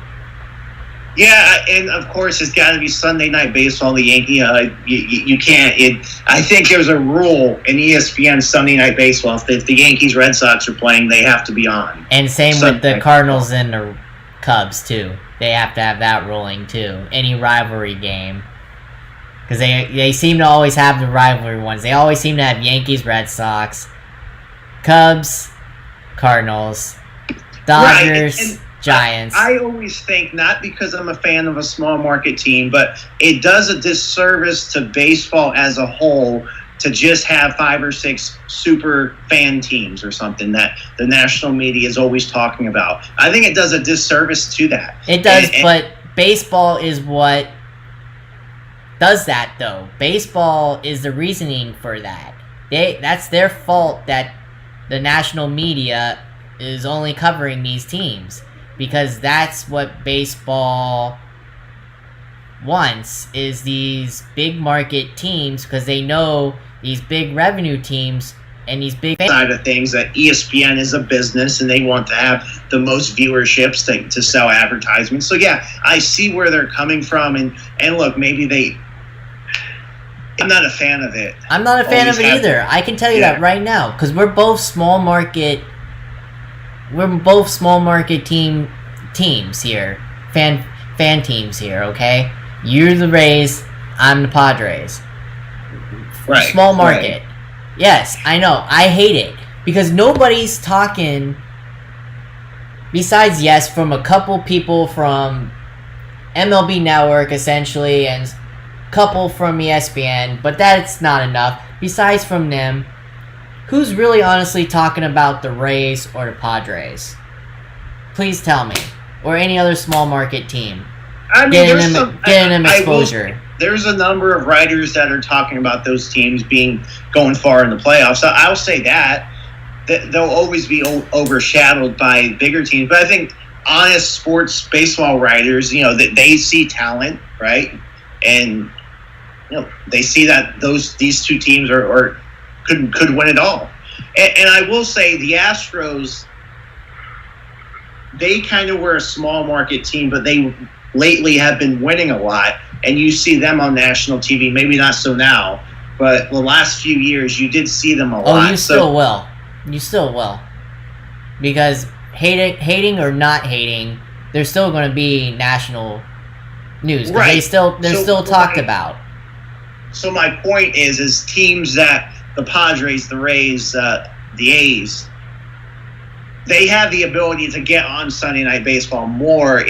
Yeah, and of course it's got to be Sunday Night Baseball. The Yankee, you can't. I think there's a rule in ESPN Sunday Night Baseball. If the Yankees Red Sox are playing, they have to be on. And same with the Cardinals and the Cubs too. They have to have that ruling too. Any rivalry game. Because they seem to always have the rivalry ones. They always seem to have Yankees, Red Sox, Cubs, Cardinals, Dodgers, and Giants. I always think, not because I'm a fan of a small market team, but it does a disservice to baseball as a whole to just have 5 or 6 super fan teams or something that the national media is always talking about. I think it does a disservice to that. It does, but baseball is what does that, though. Baseball is the reasoning for that. That's their fault that the national media is only covering these teams, because that's what baseball wants, is these big market teams, because they know these big revenue teams and these big side of things, that ESPN is a business and they want to have the most viewerships to sell advertisements. So yeah, I see where they're coming from, and look, maybe I'm not a fan of it. I'm not a fan of it either. I can tell you that right now, because we're both small market teams here, fan teams here. Okay, you're the Rays, I'm the Padres. Right. Small market. Right. Yes, I know. I hate it because nobody's talking. Besides, yes, from a couple people from MLB Network, essentially, and couple from ESPN, but that's not enough. Besides from them, who's really honestly talking about the Rays or the Padres? Please tell me. Or any other small market team. I mean, getting them exposure. There's a number of writers that are talking about those teams going far in the playoffs. So I'll say that they'll always be overshadowed by bigger teams. But I think honest sports baseball writers, they see talent, right? And they see that these two teams could win it all. And I will say the Astros, they kind of were a small market team, but they lately have been winning a lot. And you see them on national TV, maybe not so now, but the last few years you did see them a lot. Oh, you still will. You still will. Because hating or not hating, they're still going to be national news. Right. They're still talked about. So my point is teams that the Padres, the Rays, the A's, they have the ability to get on Sunday Night Baseball more.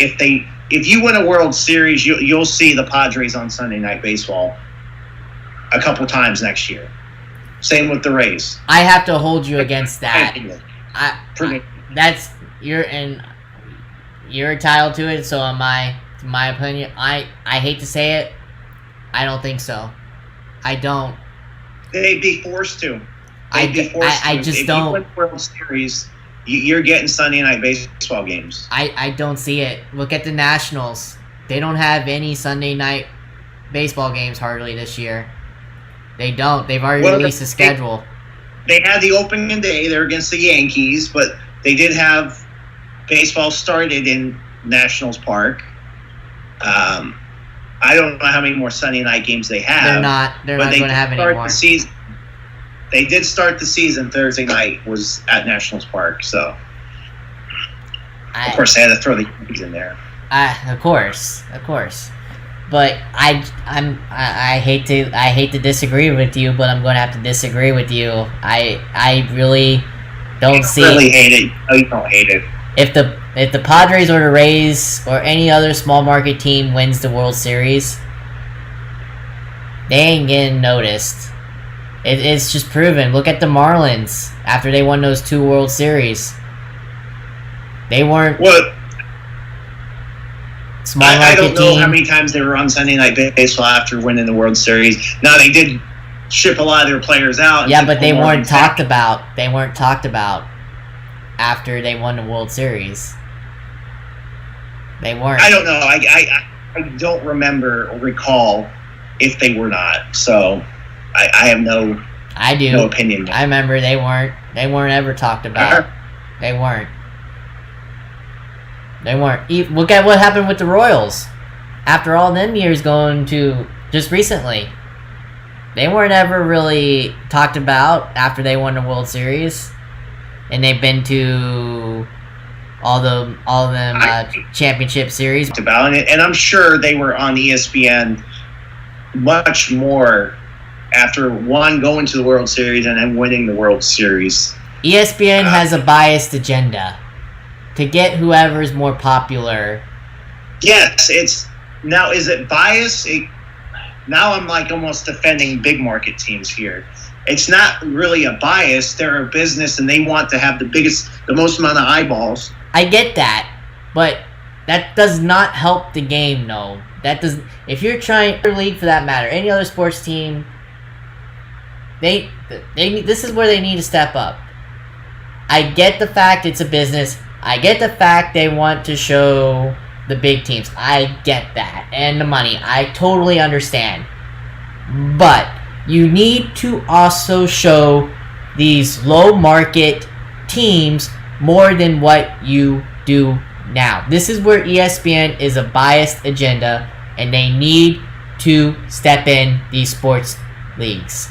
If you win a World Series, you'll see the Padres on Sunday Night Baseball a couple times next year. Same with the Rays. I have to hold you against that. You're entitled to it, so am I. In my opinion, I hate to say it, I don't think so. I don't. They'd be forced to. I just don't. If you win World Series, you're getting Sunday Night Baseball games. I don't see it. Look at the Nationals. They don't have any Sunday Night Baseball games hardly this year. They don't. They've already released the schedule. They had the opening day. They're against the Yankees, but they did have baseball started in Nationals Park. I don't know how many more Sunday night games they have. They're not going to have any more. They did start the season. Thursday night was at Nationals Park, so of course they had to throw the Yankees in there. Of course. But I hate to disagree with you, but I'm going to have to disagree with you. I really don't see. Really hate it. Oh, you don't hate it. If the Padres or the Rays or any other small market team wins the World Series, they ain't getting noticed. It's just proven. Look at the Marlins after they won those 2 World Series. They weren't. What? Small market I don't know team. How many times they were on Sunday Night Baseball after winning the World Series. Now they did ship a lot of their players out. Yeah, but they weren't talked about. They weren't talked about after they won the World Series. They weren't. I don't know. I don't remember or recall if they were not. So I have no. I do. No opinion. I remember they weren't. They weren't ever talked about. They weren't. Look at what happened with the Royals. After all them years going to just recently. They weren't ever really talked about after they won the World Series. And they've been to all them championship series. About it, and I'm sure they were on ESPN much more after one going to the World Series and then winning the World Series. ESPN has a biased agenda to get whoever's more popular. Yes, is it bias? Now I'm like almost defending big market teams here. It's not really a bias. They're a business and they want to have the most amount of eyeballs. I get that, but that does not help the game, no. That does. If you're trying, your league for that matter, any other sports team, this is where they need to step up. I get the fact it's a business. I get the fact they want to show the big teams. I get that. And the money. I totally understand. But you need to also show these low market teams more than what you do now. This is where ESPN is a biased agenda, and they need to step in these sports leagues.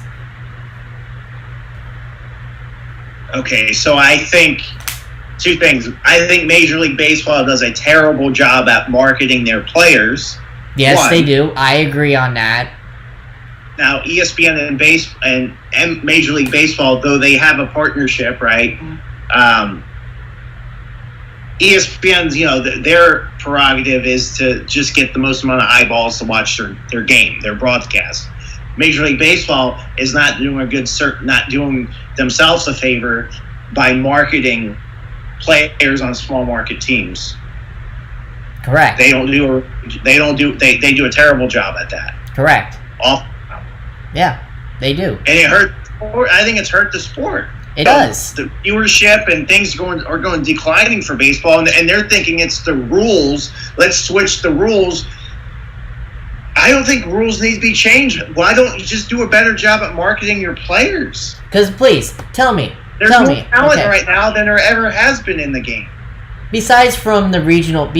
Okay, so I think two things. I think Major League Baseball does a terrible job at marketing their players. Yes, they do. I agree on that. Now, ESPN and Major League Baseball, though they have a partnership, right? ESPN's, their prerogative is to just get the most amount of eyeballs to watch their game, their broadcast. Major League Baseball is not doing themselves a favor by marketing players on small market teams. Correct. They do a terrible job at that. Correct. Awful. Yeah, they do. And it hurt. I think it's hurt the sport. It does. The viewership and things are going declining for baseball, and they're thinking it's the rules. Let's switch the rules. I don't think rules need to be changed. Why don't you just do a better job at marketing your players? Because please, tell me. There's more talent right now than there ever has been in the game. Besides from the regional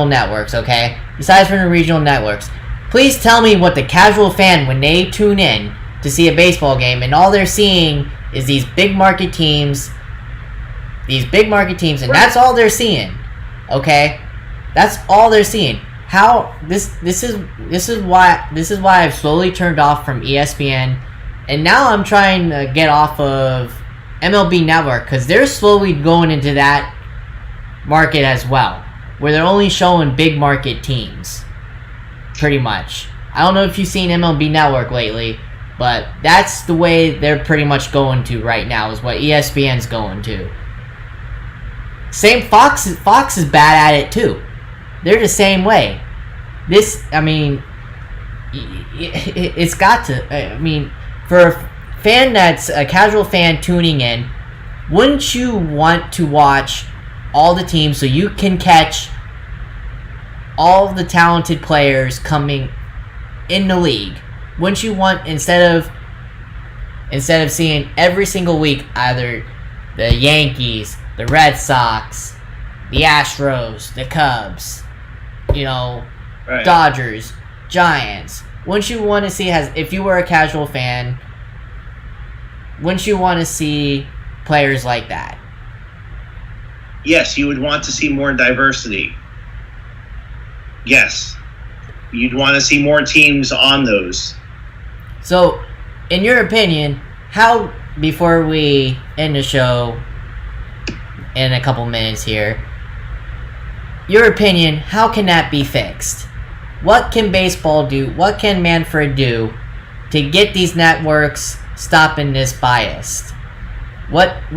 networks, okay? Besides from the regional networks, please tell me what the casual fan, when they tune in to see a baseball game, and all they're seeing is these big market teams, and that's all they're seeing, okay? That's all they're seeing. How this is why I've slowly turned off from ESPN, and now I'm trying to get off of MLB Network because they're slowly going into that market as well, where they're only showing big market teams, pretty much. I don't know if you've seen MLB Network lately, but that's the way they're pretty much going to right now, is what ESPN's going to. Same Fox is bad at it too. They're the same way. It's got to. For a fan that's a casual fan tuning in, wouldn't you want to watch all the teams so you can catch all the talented players coming in the league? Wouldn't you want, instead of seeing every single week either the Yankees, the Red Sox, the Astros, the Cubs, right, Dodgers, Giants, wouldn't you want to see, if you were a casual fan, wouldn't you want to see players like that? Yes, you would want to see more diversity. Yes. You'd want to see more teams on those. So, in your opinion, how, before we end the show in a couple minutes here, your opinion, how can that be fixed? What can baseball do? What can Manfred do to get these networks stopping this bias? What do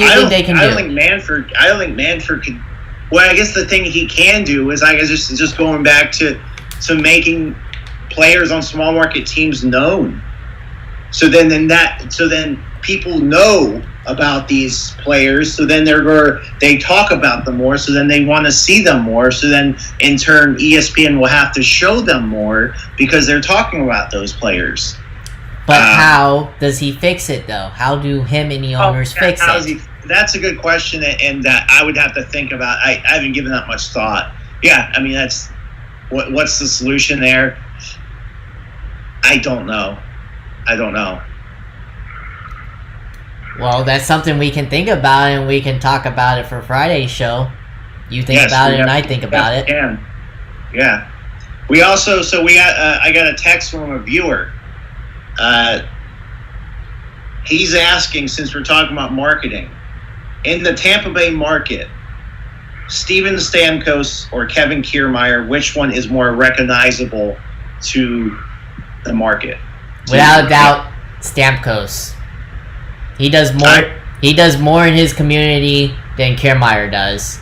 you think they can do? I don't think Manfred could. Well, I guess the thing he can do is, I guess, just going back to making players on small market teams known. So then people know about these players. So then they talk about them more. So then they want to see them more. So then in turn, ESPN will have to show them more because they're talking about those players. But how does he fix it, though? How do him and the owners fix it? That's a good question, and I would have to think about. I haven't given that much thought. Yeah, that's what's the solution there? I don't know. Well, that's something we can think about, and we can talk about it for Friday's show. You think about it, and I think about it. Yeah. We also, I got a text from a viewer. He's asking, since we're talking about marketing, in the Tampa Bay market, Steven Stamkos or Kevin Kiermaier, which one is more recognizable to the market? Without a doubt, Stamkos. He does more. He does more in his community than Kiermaier does.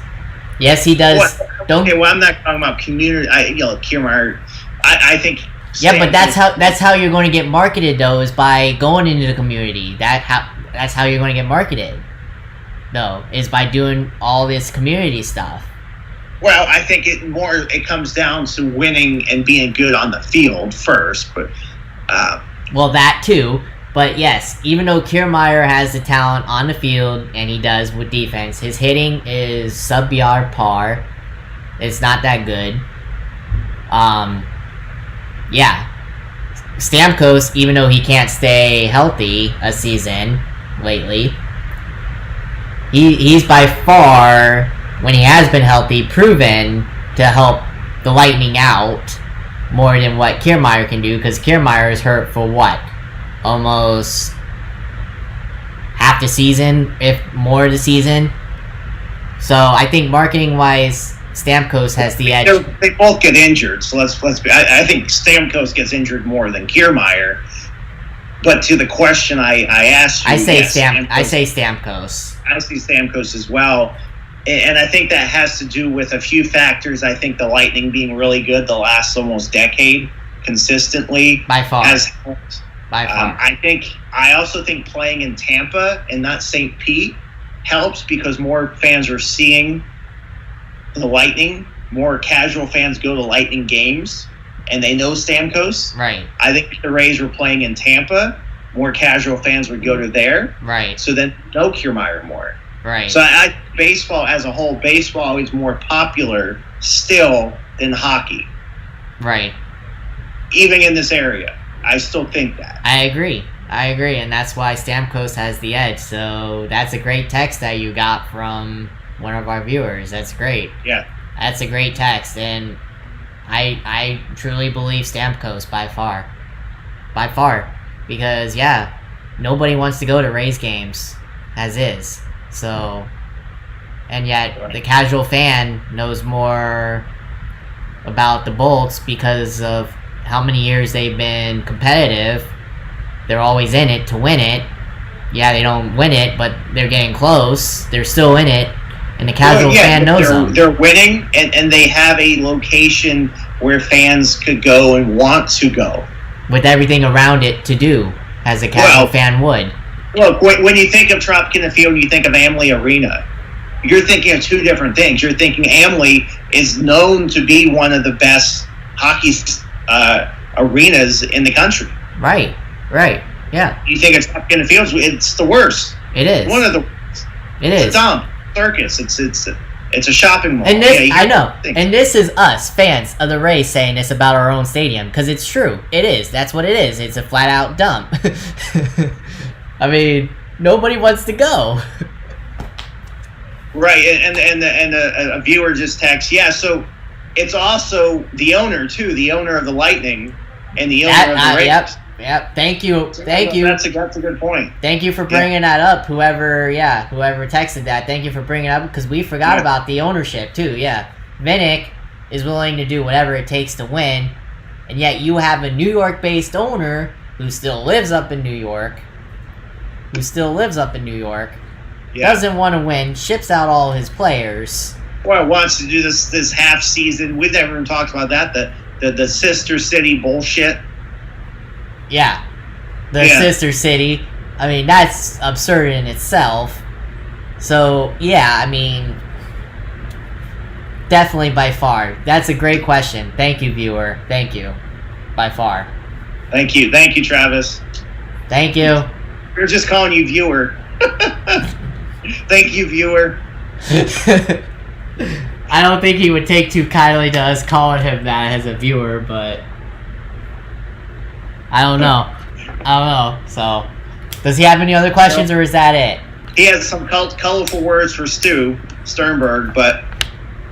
Yes, he does. I'm not talking about community. Kiermaier. I think. Yeah, but that's how you're going to get marketed, though, is by going into the community. That's how you're going to get marketed, though, is by doing all this community stuff. Well, I think it comes down to winning and being good on the field first, but. Well, that too. But yes, even though Kiermaier has the talent on the field, and he does with defense, his hitting is sub-yard par. It's not that good. Yeah. Stamkos, even though he can't stay healthy a season lately, he's by far, when he has been healthy, proven to help the Lightning out more than what Kiermaier can do, because Kiermaier is hurt for what? Almost half the season, if more of the season. So I think marketing-wise, Stamkos has the edge. They both get injured, so let's be. I think Stamkos gets injured more than Kiermaier. But to the question I asked you, I say Stamkos. I say Stamkos. I see Stamkos as well, and I think that has to do with a few factors. I think the Lightning being really good the last almost decade consistently By far. has helped. By far. I also think playing in Tampa and not St. Pete helps because more fans are seeing the Lightning. More casual fans go to Lightning games, and they know Stamkos. Right. I think if the Rays were playing in Tampa, more casual fans would go to there. Right. So then no Kiermaier more. Right. So baseball as a whole, baseball is more popular still than hockey. Right. Even in this area. I still think that. I agree, and that's why Stamkos has the edge. So that's a great text that you got from one of our viewers. That's great. Yeah. That's a great text, and I truly believe Stamkos by far. By far. Because, yeah, nobody wants to go to Rays games, as is. So, and yet the casual fan knows more about the Bolts because of how many years they've been competitive. They're always in it to win it. Yeah, they don't win it, but they're getting close. They're still in it, and the casual fan knows them. They're winning, and they have a location where fans could go and want to go. With everything around it to do, as a casual fan would. Look, when you think of Tropicana Field, you think of Amalie Arena. You're thinking of two different things. You're thinking Amalie is known to be one of the best hockey arenas in the country. Right, yeah. You think it's Tropicana Field, it's the worst. It is. One of the worst. It It's is. a dump. Circus. It's a shopping mall. And this, Yeah, I know. And this is us, fans of the Rays, saying this about our own stadium, because it's true. It is. That's what it is. It's a flat-out dump. I mean, nobody wants to go. Right, and a viewer just texts, yeah, so it's also the owner, too, the owner of the Lightning and the owner of the Rays. Yep. Thank you. That's a good point. Thank you for bringing that up, whoever texted that. Thank you for bringing it up, because we forgot about the ownership, too, yeah. Vinnick is willing to do whatever it takes to win, and yet you have a New York-based owner who still lives up in New York, doesn't want to win, ships out all his players. Well, wants to do this half season. We've never even talked about that. The sister city bullshit. Yeah, sister city. I mean, that's absurd in itself. So yeah, I mean, definitely by far. That's a great question. Thank you, viewer. Thank you. By far. Thank you, Travis. Thank you. We're just calling you viewer. Thank you, viewer. I don't think he would take too kindly to us calling him that as a viewer, but I don't know. So, does he have any other questions, or is that it? He has some colorful words for Stu Sternberg, but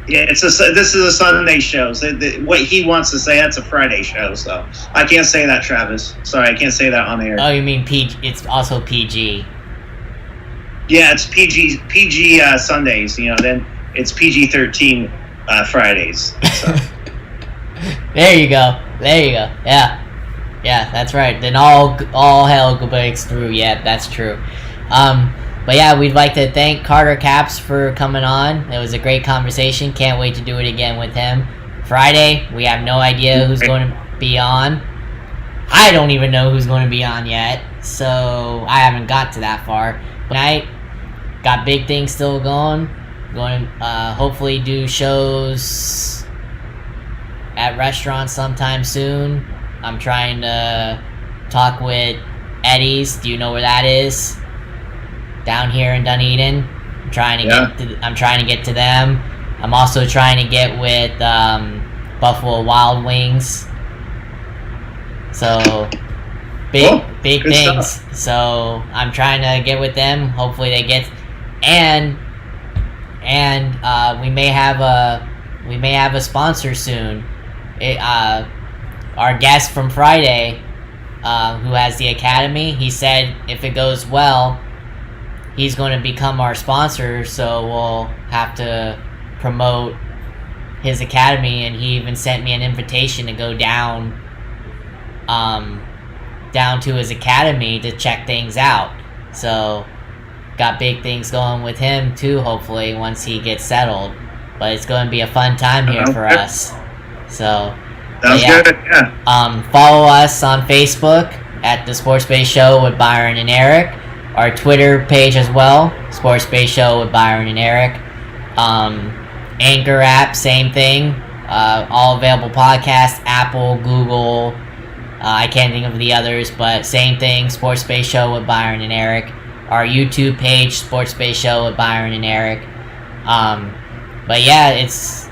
Yeah, this is a Sunday show. So what he wants to say, that's a Friday show. So I can't say that, Travis. Sorry, I can't say that on air. Oh, you mean PG? It's also PG. Yeah, it's PG Sundays. Then it's PG-13 Fridays. So. There you go. Yeah, that's right. Then all hell breaks through. Yeah, that's true. But yeah, we'd like to thank Carter Capps for coming on. It was a great conversation. Can't wait to do it again with him. Friday, we have no idea who's going to be on. I don't even know who's going to be on yet, so I haven't got to that far. But I got big things still going. Going to hopefully do shows at restaurants sometime soon. I'm trying to talk with Eddie's. Do you know where that is? Down here in Dunedin. I'm trying to get to them. I'm also trying to get with Buffalo Wild Wings. So big things. Stuff. So I'm trying to get with them. Hopefully they get, and we may have a sponsor soon. Our guest from Friday, who has the academy, he said if it goes well, he's going to become our sponsor, so we'll have to promote his academy, and he even sent me an invitation to go down to his academy to check things out. So got big things going with him too, hopefully, once he gets settled. But it's going to be a fun time here for us. So sounds good. Yeah. Follow us on Facebook at the Sports Base Show with Byron and Eric. Our Twitter page as well, Sports Base Show with Byron and Eric. Anchor app, same thing. All available podcasts, Apple, Google. I can't think of the others, but same thing, Sports Base Show with Byron and Eric. Our YouTube page, Sports Base Show with Byron and Eric. But yeah, it's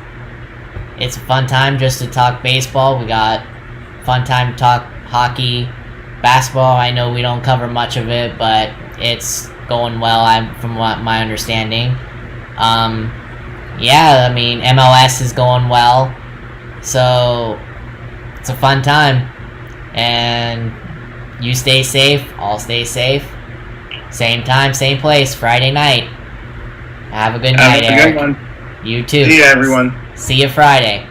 a fun time just to talk baseball. We got fun time to talk hockey, basketball. I know we don't cover much of it, but it's going well, from what my understanding. Yeah, I mean, MLS is going well, so it's a fun time. And you stay safe, I'll stay safe. Same time, same place, Friday night. Have a good night, Eric. Good one. You too. See ya, everyone. See you Friday.